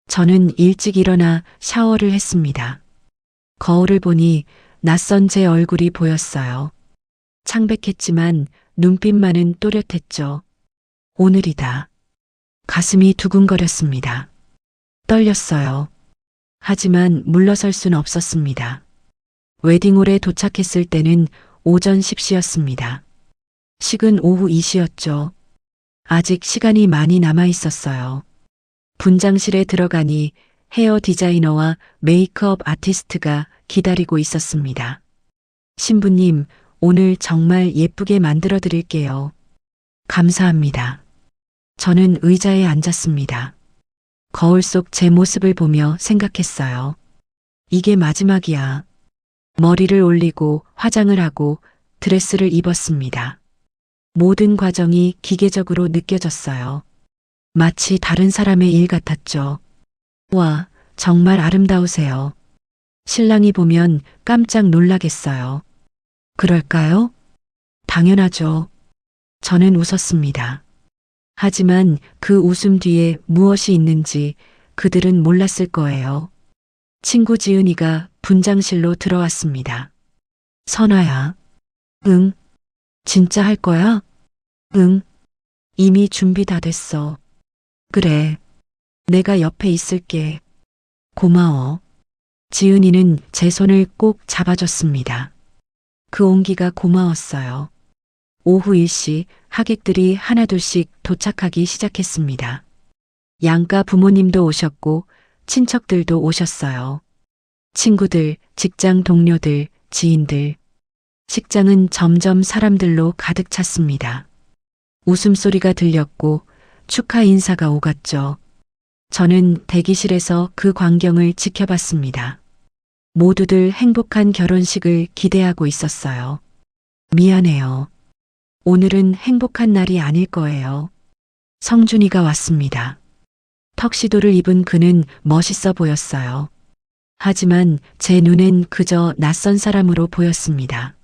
저는 일찍 일어나 샤워를 했습니다. 거울을 보니 낯선 제 얼굴이 보였어요. 창백했지만 눈빛만은 또렷했죠. 오늘이다. 가슴이 두근거렸습니다. 떨렸어요. 하지만 물러설 순 없었습니다. 웨딩홀에 도착했을 때는 오전 10시였습니다. 식은 오후 2시였죠. 아직 시간이 많이 남아 있었어요. 분장실에 들어가니 헤어 디자이너와 메이크업 아티스트가 기다리고 있었습니다. 신부님, 오늘 정말 예쁘게 만들어 드릴게요. 감사합니다. 저는 의자에 앉았습니다. 거울 속 제 모습을 보며 생각했어요. 이게 마지막이야. 머리를 올리고 화장을 하고 드레스를 입었습니다. 모든 과정이 기계적으로 느껴졌어요. 마치 다른 사람의 일 같았죠. 와, 정말 아름다우세요. 신랑이 보면 깜짝 놀라겠어요. 그럴까요? 당연하죠. 저는 웃었습니다. 하지만 그 웃음 뒤에 무엇이 있는지 그들은 몰랐을 거예요. 친구 지은이가 분장실로 들어왔습니다. 선아야. 응. 진짜 할 거야? 응. 이미 준비 다 됐어. 그래. 내가 옆에 있을게. 고마워. 지은이는 제 손을 꼭 잡아줬습니다. 그 온기가 고마웠어요. 오후 일시 하객들이 하나둘씩 도착하기 시작했습니다. 양가 부모님도 오셨고 친척들도 오셨어요. 친구들, 직장 동료들, 지인들. 식장은 점점 사람들로 가득 찼습니다. 웃음소리가 들렸고 축하 인사가 오갔죠. 저는 대기실에서 그 광경을 지켜봤습니다. 모두들 행복한 결혼식을 기대하고 있었어요. 미안해요. 오늘은 행복한 날이 아닐 거예요. 성준이가 왔습니다. 턱시도를 입은 그는 멋있어 보였어요. 하지만 제 눈엔 그저 낯선 사람으로 보였습니다.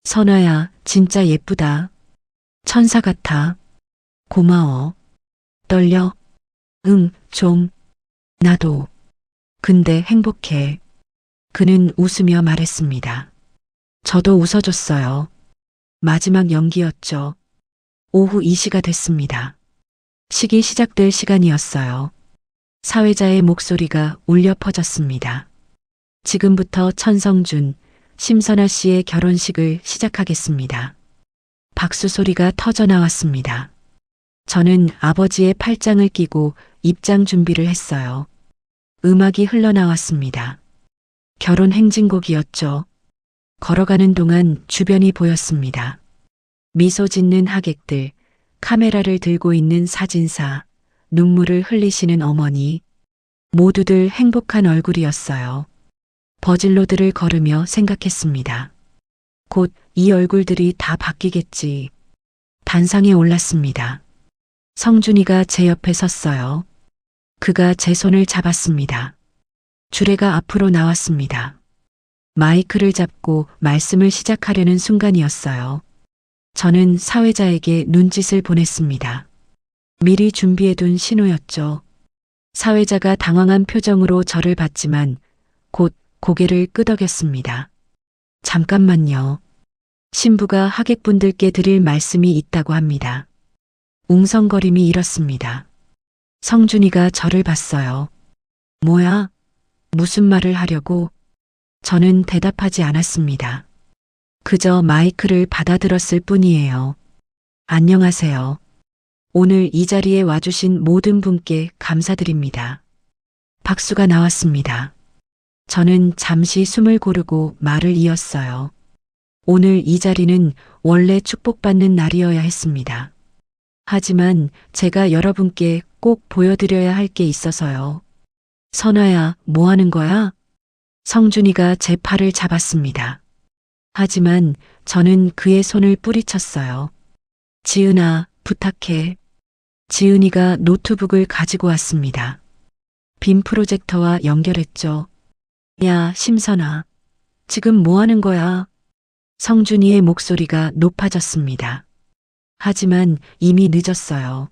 선아야, 진짜 예쁘다. 천사 같아. 고마워. 떨려? 응, 좀. 나도. 근데 행복해. 그는 웃으며 말했습니다. 저도 웃어줬어요. 마지막 연기였죠. 오후 2시가 됐습니다. 식이 시작될 시간이었어요. 사회자의 목소리가 울려 퍼졌습니다. 지금부터 천성준, 심선아 씨의 결혼식을 시작하겠습니다. 박수 소리가 터져 나왔습니다. 저는 아버지의 팔짱을 끼고 입장 준비를 했어요. 음악이 흘러나왔습니다. 결혼 행진곡이었죠. 걸어가는 동안 주변이 보였습니다. 미소 짓는 하객들, 카메라를 들고 있는 사진사, 눈물을 흘리시는 어머니, 모두들 행복한 얼굴이었어요. 버질로들을 걸으며 생각했습니다. 곧 이 얼굴들이 다 바뀌겠지. 단상에 올랐습니다. 성준이가 제 옆에 섰어요. 그가 제 손을 잡았습니다. 주례가 앞으로 나왔습니다. 마이크를 잡고 말씀을 시작하려는 순간이었어요. 저는 사회자에게 눈짓을 보냈습니다. 미리 준비해둔 신호였죠. 사회자가 당황한 표정으로 저를 봤지만 곧 고개를 끄덕였습니다. 잠깐만요. 신부가 하객분들께 드릴 말씀이 있다고 합니다. 웅성거림이 이렇습니다. 성준이가 저를 봤어요. 뭐야? 무슨 말을 하려고? 저는 대답하지 않았습니다. 그저 마이크를 받아들었을 뿐이에요. 안녕하세요. 오늘 이 자리에 와주신 모든 분께 감사드립니다. 박수가 나왔습니다. 저는 잠시 숨을 고르고 말을 이었어요. 오늘 이 자리는 원래 축복받는 날이어야 했습니다. 하지만 제가 여러분께 꼭 보여드려야 할 게 있어서요. 선아야, 뭐 하는 거야? 성준이가 제 팔을 잡았습니다. 하지만 저는 그의 손을 뿌리쳤어요. 지은아, 부탁해. 지은이가 노트북을 가지고 왔습니다. 빔 프로젝터와 연결했죠. 야, 심선아. 지금 뭐 하는 거야? 성준이의 목소리가 높아졌습니다. 하지만 이미 늦었어요.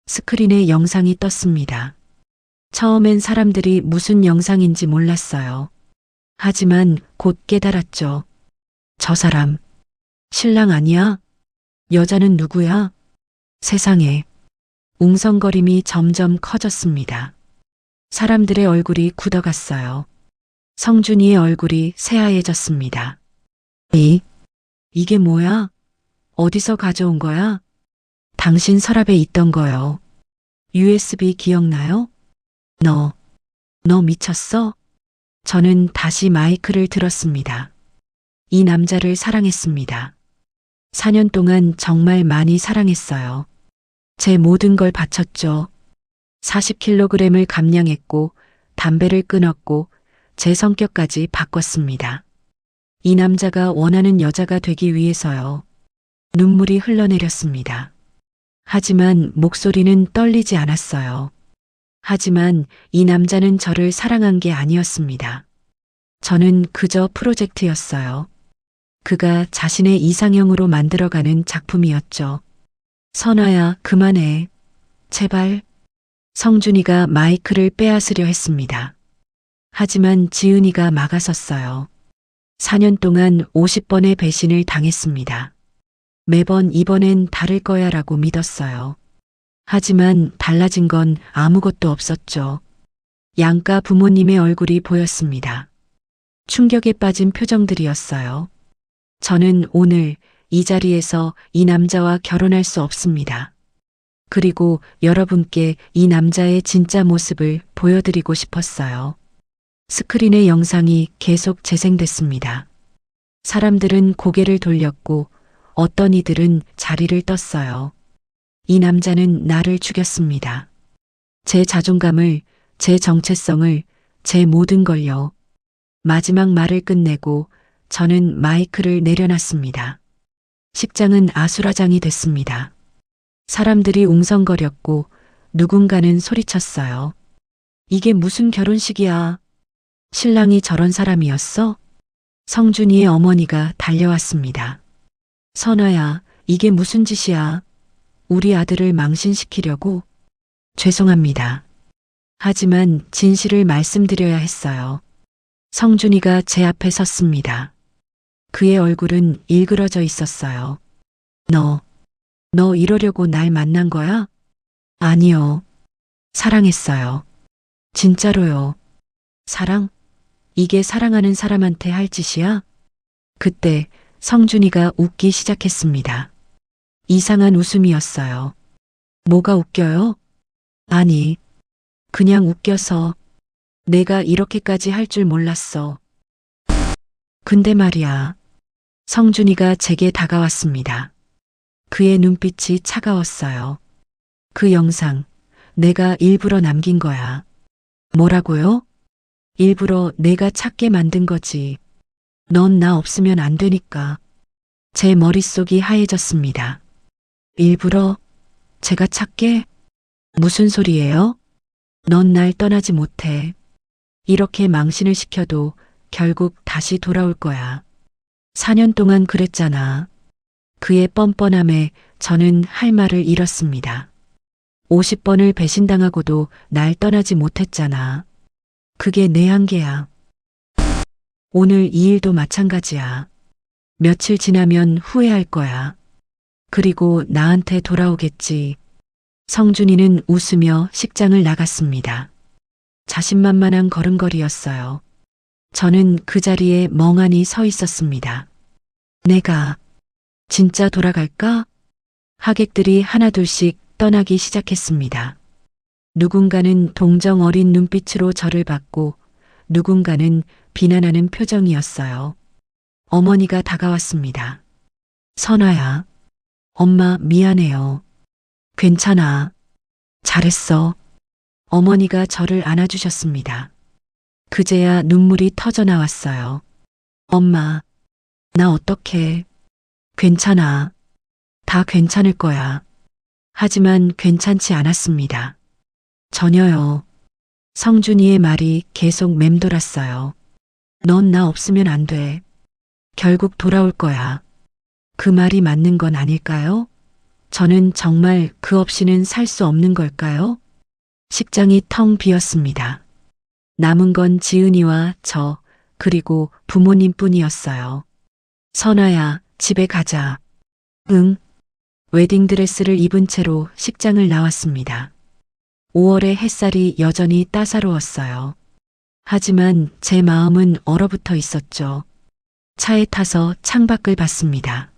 스크린에 영상이 떴습니다. 처음엔 사람들이 무슨 영상인지 몰랐어요. 하지만 곧 깨달았죠. 저 사람, 신랑 아니야? 여자는 누구야? 세상에. 웅성거림이 점점 커졌습니다. 사람들의 얼굴이 굳어갔어요. 성준이의 얼굴이 새하얘졌습니다. 이게 뭐야? 어디서 가져온 거야? 당신 서랍에 있던 거요. USB 기억나요? 너 미쳤어? 저는 다시 마이크를 들었습니다. 이 남자를 사랑했습니다. 4년 동안 정말 많이 사랑했어요. 제 모든 걸 바쳤죠. 40kg을 감량했고 담배를 끊었고 제 성격까지 바꿨습니다. 이 남자가 원하는 여자가 되기 위해서요. 눈물이 흘러내렸습니다. 하지만 목소리는 떨리지 않았어요. 하지만 이 남자는 저를 사랑한 게 아니었습니다. 저는 그저 프로젝트였어요. 그가 자신의 이상형으로 만들어가는 작품이었죠. 선아야, 그만해. 제발. 성준이가 마이크를 빼앗으려 했습니다. 하지만 지은이가 막아섰어요. 4년 동안 50번의 배신을 당했습니다. 매번 이번엔 다를 거야 라고 믿었어요. 하지만 달라진 건 아무것도 없었죠. 양가 부모님의 얼굴이 보였습니다. 충격에 빠진 표정들이었어요. 저는 오늘 이 자리에서 이 남자와 결혼할 수 없습니다. 그리고 여러분께 이 남자의 진짜 모습을 보여드리고 싶었어요. 스크린의 영상이 계속 재생됐습니다. 사람들은 고개를 돌렸고 어떤 이들은 자리를 떴어요. 이 남자는 나를 죽였습니다. 제 자존감을, 제 정체성을, 제 모든 걸요. 마지막 말을 끝내고 저는 마이크를 내려놨습니다. 식장은 아수라장이 됐습니다. 사람들이 웅성거렸고 누군가는 소리쳤어요. 이게 무슨 결혼식이야? 신랑이 저런 사람이었어? 성준이의 어머니가 달려왔습니다. 선아야, 이게 무슨 짓이야? 우리 아들을 망신시키려고? 죄송합니다. 하지만 진실을 말씀드려야 했어요. 성준이가 제 앞에 섰습니다. 그의 얼굴은 일그러져 있었어요. 너 이러려고 날 만난 거야? 아니요. 사랑했어요. 진짜로요. 사랑? 이게 사랑하는 사람한테 할 짓이야? 그때 성준이가 웃기 시작했습니다. 이상한 웃음이었어요. 뭐가 웃겨요? 아니, 그냥 웃겨서 내가 이렇게까지 할 줄 몰랐어. 근데 말이야. 성준이가 제게 다가왔습니다. 그의 눈빛이 차가웠어요. 그 영상, 내가 일부러 남긴 거야. 뭐라고요? 일부러 내가 찾게 만든 거지. 넌 나 없으면 안 되니까. 제 머릿속이 하얘졌습니다. 일부러? 제가 찾게? 무슨 소리예요? 넌 날 떠나지 못해. 이렇게 망신을 시켜도 결국 다시 돌아올 거야. 4년 동안 그랬잖아. 그의 뻔뻔함에 저는 할 말을 잃었습니다. 50번을 배신당하고도 날 떠나지 못했잖아. 그게 내 한계야. 오늘 이 일도 마찬가지야. 며칠 지나면 후회할 거야. 그리고 나한테 돌아오겠지. 성준이는 웃으며 식장을 나갔습니다. 자신만만한 걸음걸이였어요. 저는 그 자리에 멍하니 서 있었습니다. 내가 진짜 돌아갈까? 하객들이 하나둘씩 떠나기 시작했습니다. 누군가는 동정 어린 눈빛으로 저를 봤고 누군가는 비난하는 표정이었어요. 어머니가 다가왔습니다. 선아야, 엄마 미안해요. 괜찮아. 잘했어. 어머니가 저를 안아주셨습니다. 그제야 눈물이 터져 나왔어요. 엄마, 나 어떡해. 괜찮아. 다 괜찮을 거야. 하지만 괜찮지 않았습니다. 전혀요. 성준이의 말이 계속 맴돌았어요. 넌 나 없으면 안 돼. 결국 돌아올 거야. 그 말이 맞는 건 아닐까요? 저는 정말 그 없이는 살 수 없는 걸까요? 식장이 텅 비었습니다. 남은 건 지은이와 저, 그리고 부모님 뿐이었어요. 선아야, 집에 가자. 응. 웨딩드레스를 입은 채로 식장을 나왔습니다. 5월의 햇살이 여전히 따사로웠어요. 하지만 제 마음은 얼어붙어 있었죠. 차에 타서 창밖을 봤습니다.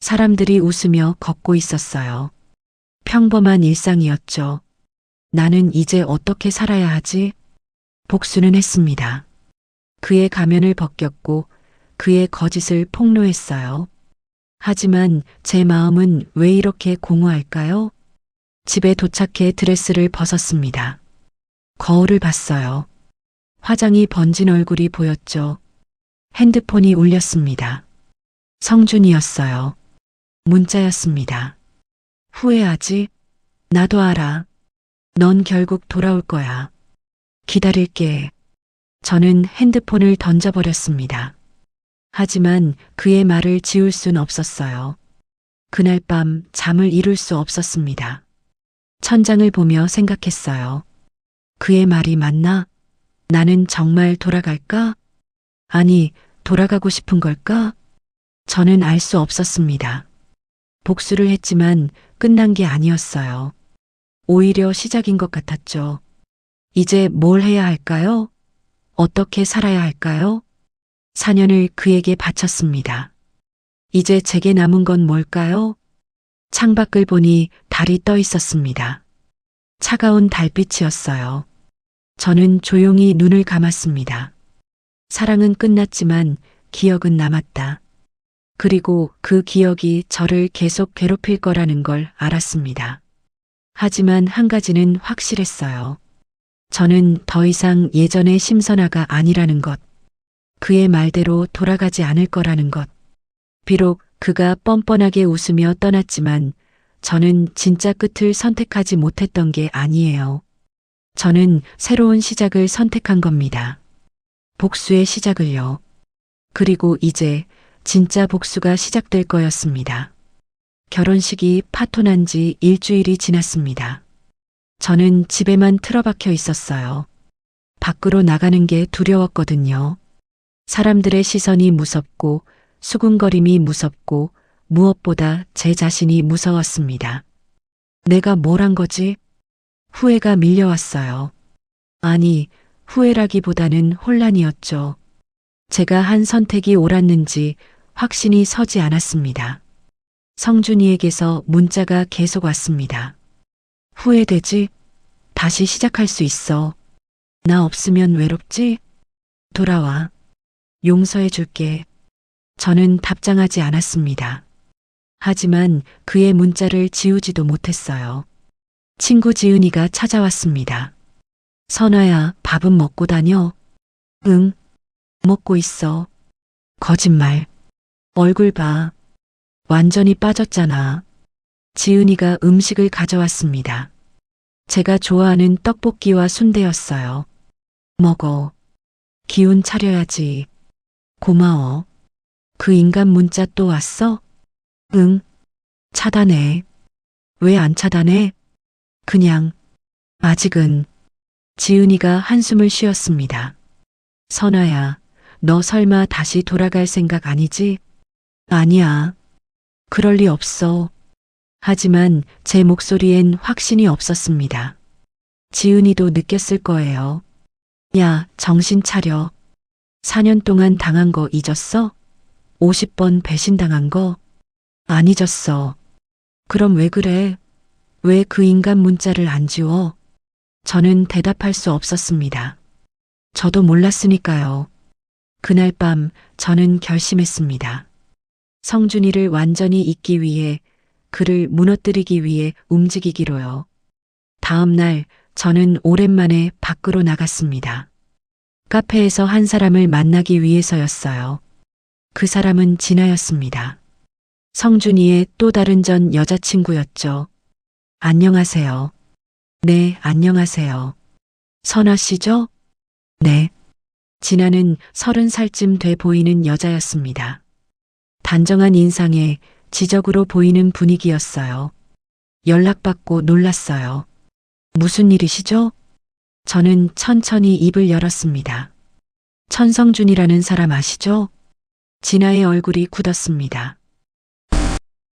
사람들이 웃으며 걷고 있었어요. 평범한 일상이었죠. 나는 이제 어떻게 살아야 하지? 복수는 했습니다. 그의 가면을 벗겼고 그의 거짓을 폭로했어요. 하지만 제 마음은 왜 이렇게 공허할까요? 집에 도착해 드레스를 벗었습니다. 거울을 봤어요. 화장이 번진 얼굴이 보였죠. 핸드폰이 울렸습니다. 성준이었어요. 문자였습니다. 후회하지? 나도 알아. 넌 결국 돌아올 거야. 기다릴게. 저는 핸드폰을 던져버렸습니다. 하지만 그의 말을 지울 순 없었어요. 그날 밤 잠을 이룰 수 없었습니다. 천장을 보며 생각했어요. 그의 말이 맞나? 나는 정말 돌아갈까? 아니, 돌아가고 싶은 걸까? 저는 알 수 없었습니다. 복수를 했지만 끝난 게 아니었어요. 오히려 시작인 것 같았죠. 이제 뭘 해야 할까요? 어떻게 살아야 할까요? 4년을 그에게 바쳤습니다. 이제 제게 남은 건 뭘까요? 창밖을 보니 달이 떠 있었습니다. 차가운 달빛이었어요. 저는 조용히 눈을 감았습니다. 사랑은 끝났지만 기억은 남았다. 그리고 그 기억이 저를 계속 괴롭힐 거라는 걸 알았습니다. 하지만 한 가지는 확실했어요. 저는 더 이상 예전의 심선아가 아니라는 것. 그의 말대로 돌아가지 않을 거라는 것. 비록 그가 뻔뻔하게 웃으며 떠났지만 저는 진짜 끝을 선택하지 못했던 게 아니에요. 저는 새로운 시작을 선택한 겁니다. 복수의 시작을요. 그리고 이제 진짜 복수가 시작될 거였습니다. 결혼식이 파토난 지 일주일이 지났습니다. 저는 집에만 틀어박혀 있었어요. 밖으로 나가는 게 두려웠거든요. 사람들의 시선이 무섭고 수군거림이 무섭고 무엇보다 제 자신이 무서웠습니다. 내가 뭘 한 거지? 후회가 밀려왔어요. 아니, 후회라기보다는 혼란이었죠. 제가 한 선택이 옳았는지 확신이 서지 않았습니다. 성준이에게서 문자가 계속 왔습니다. 후회되지? 다시 시작할 수 있어. 나 없으면 외롭지? 돌아와. 용서해 줄게. 저는 답장하지 않았습니다. 하지만 그의 문자를 지우지도 못했어요. 친구 지은이가 찾아왔습니다. 선아야, 밥은 먹고 다녀? 응, 먹고 있어. 거짓말. 얼굴 봐. 완전히 빠졌잖아. 지은이가 음식을 가져왔습니다. 제가 좋아하는 떡볶이와 순대였어요. 먹어. 기운 차려야지. 고마워. 그 인간 문자 또 왔어? 응. 차단해. 왜 안 차단해? 그냥, 아직은. 지은이가 한숨을 쉬었습니다. 선아야, 너 설마 다시 돌아갈 생각 아니지? 아니야. 그럴 리 없어. 하지만 제 목소리엔 확신이 없었습니다. 지은이도 느꼈을 거예요. 야, 정신 차려. 4년 동안 당한 거 잊었어? 50번 배신당한 거? 안 잊었어. 그럼 왜 그래? 왜 그 인간 문자를 안 지워? 저는 대답할 수 없었습니다. 저도 몰랐으니까요. 그날 밤 저는 결심했습니다. 성준이를 완전히 잊기 위해, 그를 무너뜨리기 위해 움직이기로요. 다음 날 저는 오랜만에 밖으로 나갔습니다. 카페에서 한 사람을 만나기 위해서였어요. 그 사람은 진아였습니다. 성준이의 또 다른 전 여자친구였죠. 안녕하세요. 네, 안녕하세요. 선아 씨죠? 네. 진아는 30살쯤 돼 보이는 여자였습니다. 단정한 인상에 지적으로 보이는 분위기였어요. 연락받고 놀랐어요. 무슨 일이시죠? 저는 천천히 입을 열었습니다. 천성준이라는 사람 아시죠? 진아의 얼굴이 굳었습니다.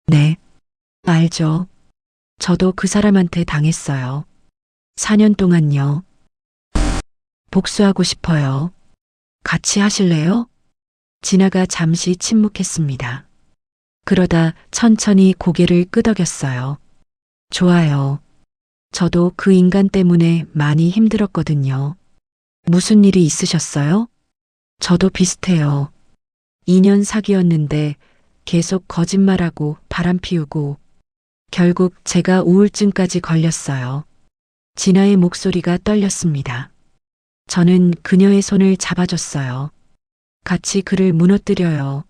네, 알죠. 저도 그 사람한테 당했어요. 4년 동안요. 복수하고 싶어요. 같이 하실래요? 진아가 잠시 침묵했습니다. 그러다 천천히 고개를 끄덕였어요. 좋아요. 저도 그 인간 때문에 많이 힘들었거든요. 무슨 일이 있으셨어요? 저도 비슷해요. 2년 사귀었는데 계속 거짓말하고 바람 피우고 결국 제가 우울증까지 걸렸어요. 진아의 목소리가 떨렸습니다. 저는 그녀의 손을 잡아줬어요. 같이 그를 무너뜨려요.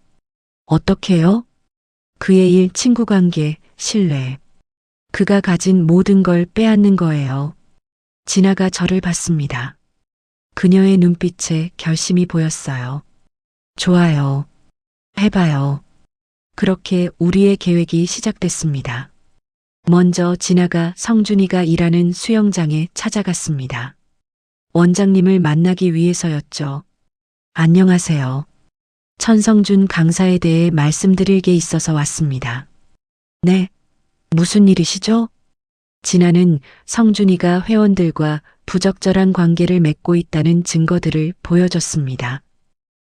어떻게요? 그의 일, 친구 관계, 신뢰. 그가 가진 모든 걸 빼앗는 거예요. 진아가 저를 봤습니다. 그녀의 눈빛에 결심이 보였어요. 좋아요. 해봐요. 그렇게 우리의 계획이 시작됐습니다. 먼저 진아가 성준이가 일하는 수영장에 찾아갔습니다. 원장님을 만나기 위해서였죠. 안녕하세요. 천성준 강사에 대해 말씀드릴 게 있어서 왔습니다. 네. 무슨 일이시죠? 진아는 성준이가 회원들과 부적절한 관계를 맺고 있다는 증거들을 보여줬습니다.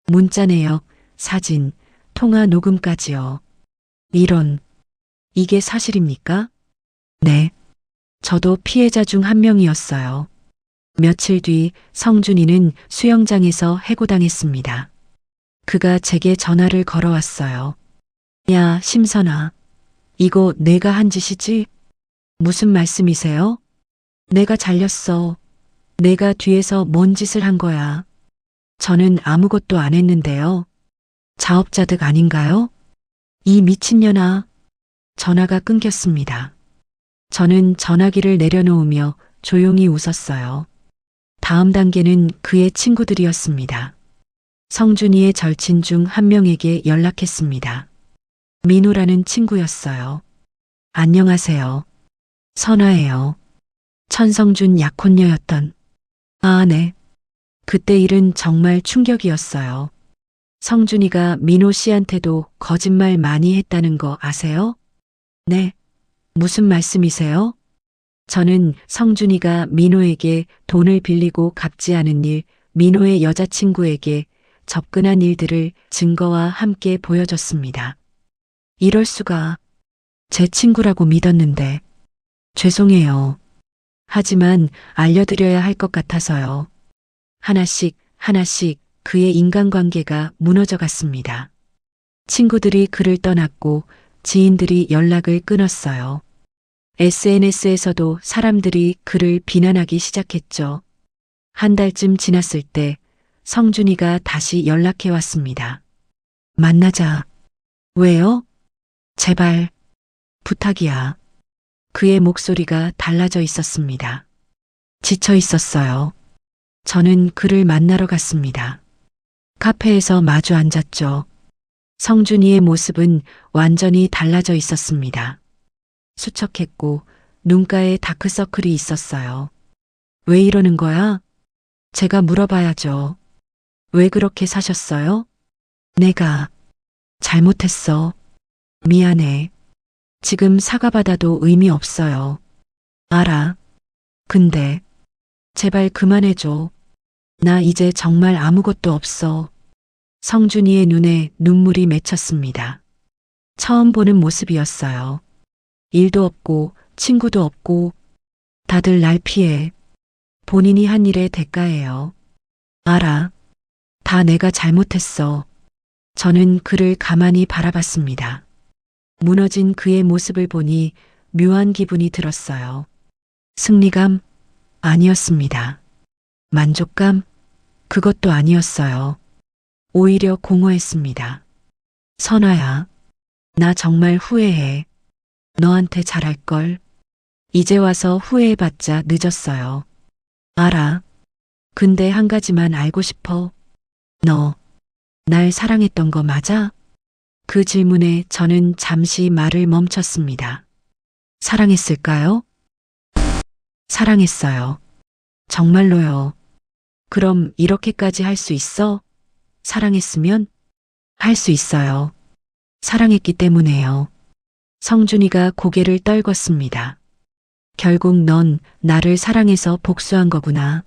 문자 내역, 사진, 통화 녹음까지요. 이런, 이게 사실입니까? 네. 저도 피해자 중 한 명이었어요. 며칠 뒤 성준이는 수영장에서 해고당했습니다. 그가 제게 전화를 걸어왔어요. 야, 심선아. 이거 내가 한 짓이지? 무슨 말씀이세요? 내가 잘렸어. 내가 뒤에서 뭔 짓을 한 거야. 저는 아무것도 안 했는데요. 자업자득 아닌가요? 이 미친년아. 전화가 끊겼습니다. 저는 전화기를 내려놓으며 조용히 웃었어요. 다음 단계는 그의 친구들이었습니다. 성준이의 절친 중 한 명에게 연락했습니다. 민호라는 친구였어요. 안녕하세요. 선아예요. 천성준 약혼녀였던. 아, 네. 그때 일은 정말 충격이었어요. 성준이가 민호 씨한테도 거짓말 많이 했다는 거 아세요? 네. 무슨 말씀이세요? 저는 성준이가 민호에게 돈을 빌리고 갚지 않은 일, 민호의 여자친구에게 접근한 일들을 증거와 함께 보여줬습니다. 이럴 수가. 제 친구라고 믿었는데. 죄송해요. 하지만 알려드려야 할 것 같아서요. 하나씩 하나씩 그의 인간관계가 무너져 갔습니다. 친구들이 그를 떠났고 지인들이 연락을 끊었어요. SNS에서도 사람들이 그를 비난하기 시작했죠. 한 달쯤 지났을 때 성준이가 다시 연락해 왔습니다. 만나자. 왜요? 제발. 부탁이야. 그의 목소리가 달라져 있었습니다. 지쳐 있었어요. 저는 그를 만나러 갔습니다. 카페에서 마주 앉았죠. 성준이의 모습은 완전히 달라져 있었습니다. 수척했고 눈가에 다크서클이 있었어요. 왜 이러는 거야? 제가 물어봐야죠. 왜 그렇게 사셨어요? 내가 잘못했어. 미안해. 지금 사과받아도 의미 없어요. 알아. 근데 제발 그만해줘. 나 이제 정말 아무것도 없어. 성준이의 눈에 눈물이 맺혔습니다. 처음 보는 모습이었어요. 일도 없고 친구도 없고 다들 날 피해. 본인이 한 일의 대가예요. 알아. 다 내가 잘못했어. 저는 그를 가만히 바라봤습니다. 무너진 그의 모습을 보니 묘한 기분이 들었어요. 승리감? 아니었습니다. 만족감? 그것도 아니었어요. 오히려 공허했습니다. 선아야, 나 정말 후회해. 너한테 잘할걸. 이제 와서 후회해봤자 늦었어요. 알아. 근데 한 가지만 알고 싶어. 너, 날 사랑했던 거 맞아? 그 질문에 저는 잠시 말을 멈췄습니다. 사랑했을까요? 사랑했어요. 정말로요. 그럼 이렇게까지 할 수 있어? 사랑했으면? 할 수 있어요. 사랑했기 때문에요. 성준이가 고개를 떨궜습니다. 결국 넌 나를 사랑해서 복수한 거구나.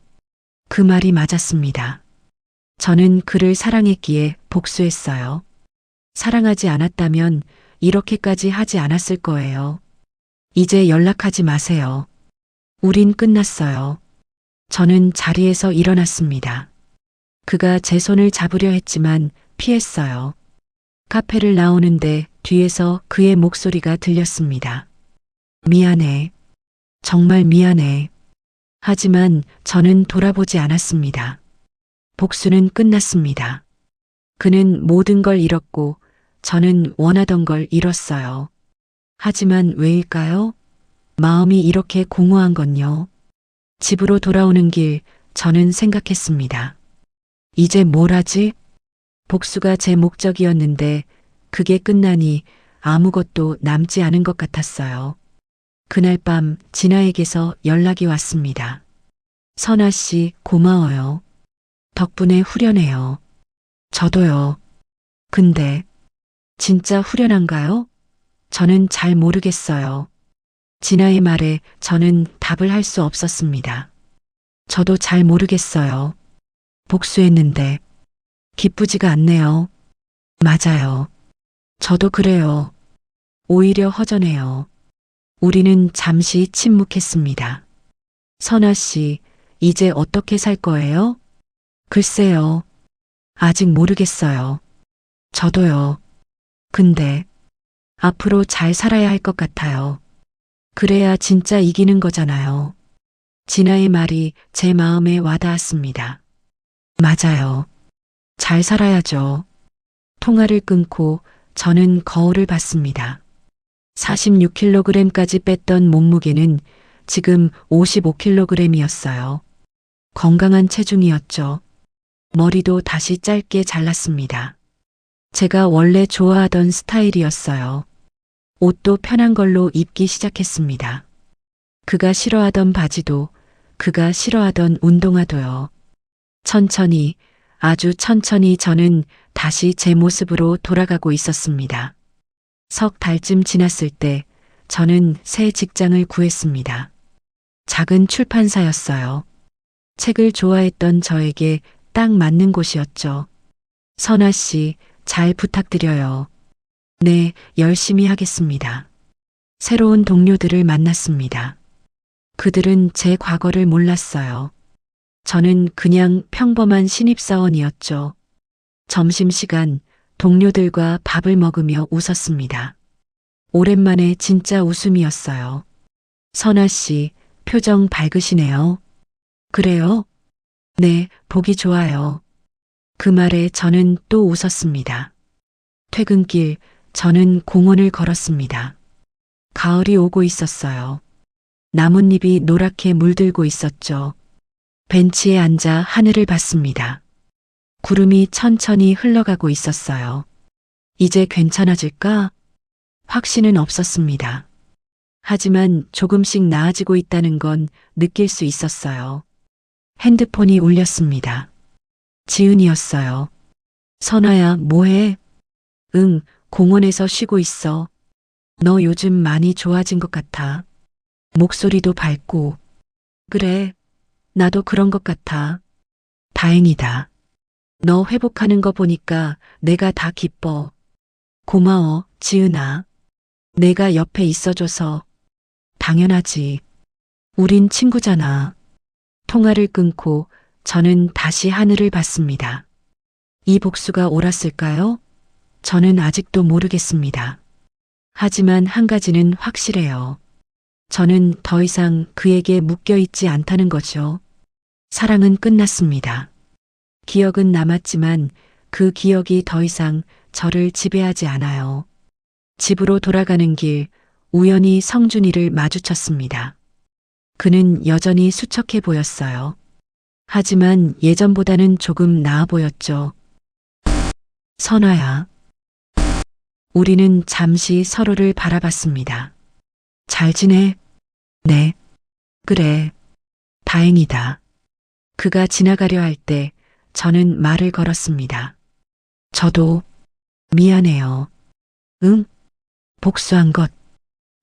그 말이 맞았습니다. 저는 그를 사랑했기에 복수했어요. 사랑하지 않았다면 이렇게까지 하지 않았을 거예요. 이제 연락하지 마세요. 우린 끝났어요. 저는 자리에서 일어났습니다. 그가 제 손을 잡으려 했지만 피했어요. 카페를 나오는데 뒤에서 그의 목소리가 들렸습니다. 미안해. 정말 미안해. 하지만 저는 돌아보지 않았습니다. 복수는 끝났습니다. 그는 모든 걸 잃었고 저는 원하던 걸 잃었어요. 하지만 왜일까요? 마음이 이렇게 공허한 건요. 집으로 돌아오는 길 저는 생각했습니다. 이제 뭘 하지? 복수가 제 목적이었는데 그게 끝나니 아무것도 남지 않은 것 같았어요. 그날 밤 진아에게서 연락이 왔습니다. 선아 씨, 고마워요. 덕분에 후련해요. 저도요. 근데 진짜 후련한가요? 저는 잘 모르겠어요. 진아의 말에 저는 답을 할 수 없었습니다. 저도 잘 모르겠어요. 복수했는데 기쁘지가 않네요. 맞아요. 저도 그래요. 오히려 허전해요. 우리는 잠시 침묵했습니다. 선아 씨, 이제 어떻게 살 거예요? 글쎄요. 아직 모르겠어요. 저도요. 근데 앞으로 잘 살아야 할 것 같아요. 그래야 진짜 이기는 거잖아요. 진아의 말이 제 마음에 와닿았습니다. 맞아요. 잘 살아야죠. 통화를 끊고 저는 거울을 봤습니다. 46kg까지 뺐던 몸무게는 지금 55kg이었어요. 건강한 체중이었죠. 머리도 다시 짧게 잘랐습니다. 제가 원래 좋아하던 스타일이었어요. 옷도 편한 걸로 입기 시작했습니다. 그가 싫어하던 바지도, 그가 싫어하던 운동화도요. 천천히, 아주 천천히 저는 다시 제 모습으로 돌아가고 있었습니다. 석 달쯤 지났을 때 저는 새 직장을 구했습니다. 작은 출판사였어요. 책을 좋아했던 저에게 딱 맞는 곳이었죠. 선아 씨, 잘 부탁드려요. 네, 열심히 하겠습니다. 새로운 동료들을 만났습니다. 그들은 제 과거를 몰랐어요. 저는 그냥 평범한 신입사원이었죠. 점심시간 동료들과 밥을 먹으며 웃었습니다. 오랜만에 진짜 웃음이었어요. 선아 씨, 표정 밝으시네요. 그래요? 네, 보기 좋아요. 그 말에 저는 또 웃었습니다. 퇴근길 저는 공원을 걸었습니다. 가을이 오고 있었어요. 나뭇잎이 노랗게 물들고 있었죠. 벤치에 앉아 하늘을 봤습니다. 구름이 천천히 흘러가고 있었어요. 이제 괜찮아질까? 확신은 없었습니다. 하지만 조금씩 나아지고 있다는 건 느낄 수 있었어요. 핸드폰이 울렸습니다. 지은이었어요. 선아야, 뭐해? 응, 공원에서 쉬고 있어. 너 요즘 많이 좋아진 것 같아. 목소리도 밝고. 그래, 나도 그런 것 같아. 다행이다. 너 회복하는 거 보니까 내가 다 기뻐. 고마워, 지은아. 내가 옆에 있어줘서. 당연하지. 우린 친구잖아. 통화를 끊고 저는 다시 하늘을 봤습니다. 이 복수가 옳았을까요? 저는 아직도 모르겠습니다. 하지만 한 가지는 확실해요. 저는 더 이상 그에게 묶여 있지 않다는 거죠. 사랑은 끝났습니다. 기억은 남았지만 그 기억이 더 이상 저를 지배하지 않아요. 집으로 돌아가는 길, 우연히 성준이를 마주쳤습니다. 그는 여전히 수척해 보였어요. 하지만 예전보다는 조금 나아 보였죠. 선아야. 우리는 잠시 서로를 바라봤습니다. 잘 지내? 네. 그래. 다행이다. 그가 지나가려 할 때 저는 말을 걸었습니다. 저도 미안해요. 응? 복수한 것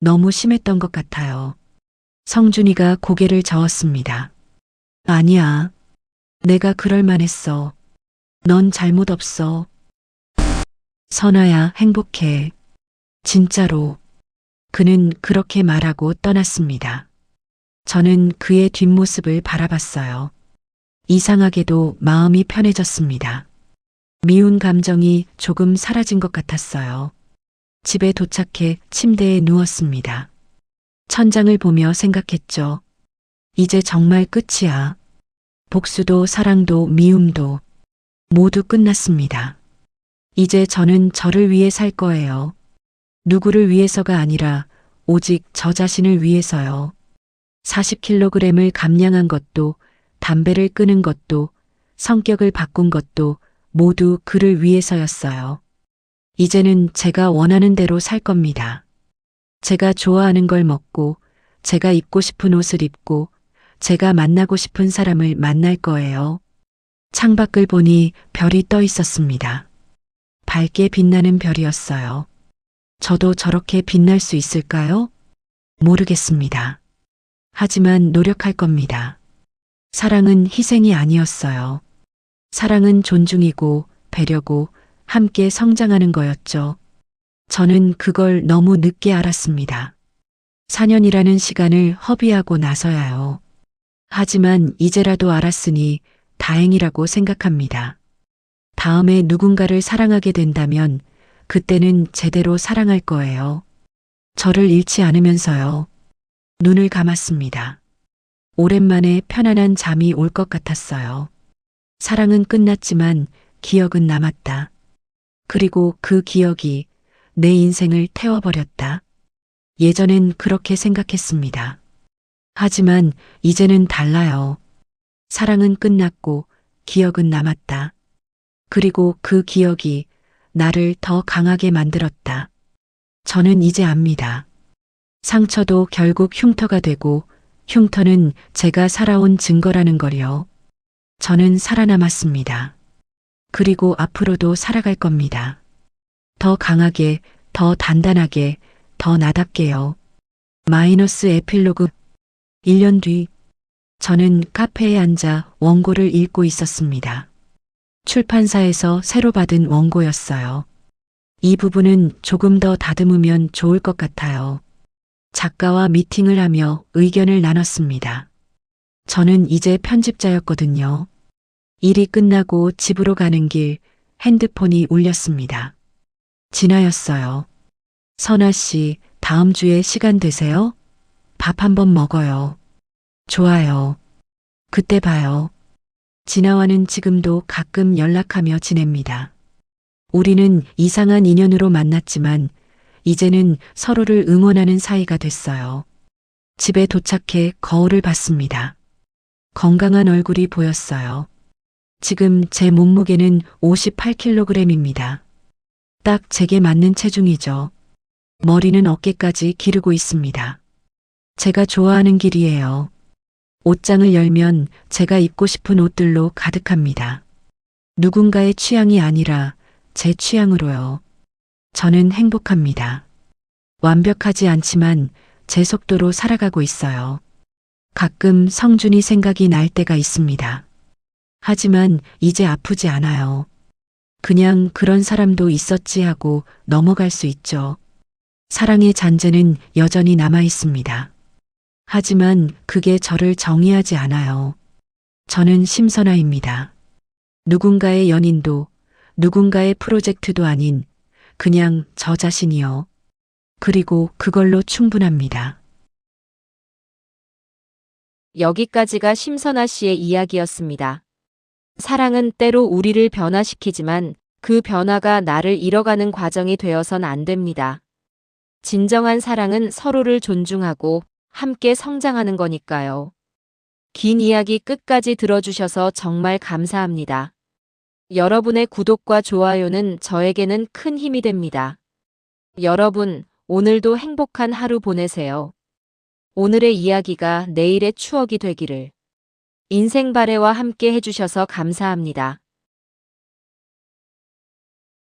너무 심했던 것 같아요. 성준이가 고개를 저었습니다. 아니야. 내가 그럴 만했어. 넌 잘못 없어. 선아야, 행복해. 진짜로. 그는 그렇게 말하고 떠났습니다. 저는 그의 뒷모습을 바라봤어요. 이상하게도 마음이 편해졌습니다. 미운 감정이 조금 사라진 것 같았어요. 집에 도착해 침대에 누웠습니다. 천장을 보며 생각했죠. 이제 정말 끝이야. 복수도 사랑도 미움도 모두 끝났습니다. 이제 저는 저를 위해 살 거예요. 누구를 위해서가 아니라 오직 저 자신을 위해서요. 40kg을 감량한 것도, 담배를 끊은 것도, 성격을 바꾼 것도 모두 그를 위해서였어요. 이제는 제가 원하는 대로 살 겁니다. 제가 좋아하는 걸 먹고, 제가 입고 싶은 옷을 입고, 제가 만나고 싶은 사람을 만날 거예요. 창밖을 보니 별이 떠 있었습니다. 밝게 빛나는 별이었어요. 저도 저렇게 빛날 수 있을까요? 모르겠습니다. 하지만 노력할 겁니다. 사랑은 희생이 아니었어요. 사랑은 존중이고 배려고 함께 성장하는 거였죠. 저는 그걸 너무 늦게 알았습니다. 4년이라는 시간을 허비하고 나서야요. 하지만 이제라도 알았으니 다행이라고 생각합니다. 다음에 누군가를 사랑하게 된다면 그때는 제대로 사랑할 거예요. 저를 잃지 않으면서요. 눈을 감았습니다. 오랜만에 편안한 잠이 올 것 같았어요. 사랑은 끝났지만 기억은 남았다. 그리고 그 기억이 내 인생을 태워버렸다. 예전엔 그렇게 생각했습니다. 하지만 이제는 달라요. 사랑은 끝났고 기억은 남았다. 그리고 그 기억이 나를 더 강하게 만들었다. 저는 이제 압니다. 상처도 결국 흉터가 되고 흉터는 제가 살아온 증거라는 걸요. 저는 살아남았습니다. 그리고 앞으로도 살아갈 겁니다. 더 강하게, 더 단단하게, 더 나답게요. 마이너스 에필로그 1년 뒤 저는 카페에 앉아 원고를 읽고 있었습니다. 출판사에서 새로 받은 원고였어요. 이 부분은 조금 더 다듬으면 좋을 것 같아요. 작가와 미팅을 하며 의견을 나눴습니다. 저는 이제 편집자였거든요. 일이 끝나고 집으로 가는 길 핸드폰이 울렸습니다. 진아였어요. 선아 씨, 다음 주에 시간 되세요? 밥 한번 먹어요. 좋아요. 그때 봐요. 진아와는 지금도 가끔 연락하며 지냅니다. 우리는 이상한 인연으로 만났지만 이제는 서로를 응원하는 사이가 됐어요. 집에 도착해 거울을 봤습니다. 건강한 얼굴이 보였어요. 지금 제 몸무게는 58kg입니다. 딱 제게 맞는 체중이죠. 머리는 어깨까지 기르고 있습니다. 제가 좋아하는 길이에요. 옷장을 열면 제가 입고 싶은 옷들로 가득합니다. 누군가의 취향이 아니라 제 취향으로요. 저는 행복합니다. 완벽하지 않지만 제 속도로 살아가고 있어요. 가끔 성준이 생각이 날 때가 있습니다. 하지만 이제 아프지 않아요. 그냥 그런 사람도 있었지 하고 넘어갈 수 있죠. 사랑의 잔재는 여전히 남아 있습니다. 하지만 그게 저를 정의하지 않아요. 저는 심선아입니다. 누군가의 연인도 누군가의 프로젝트도 아닌 그냥 저 자신이요. 그리고 그걸로 충분합니다. 여기까지가 심선아 씨의 이야기였습니다. 사랑은 때로 우리를 변화시키지만 그 변화가 나를 잃어가는 과정이 되어선 안 됩니다. 진정한 사랑은 서로를 존중하고 함께 성장하는 거니까요. 긴 이야기 끝까지 들어주셔서 정말 감사합니다. 여러분의 구독과 좋아요는 저에게는 큰 힘이 됩니다. 여러분, 오늘도 행복한 하루 보내세요. 오늘의 이야기가 내일의 추억이 되기를. 인생 바래와 함께 해주셔서 감사합니다.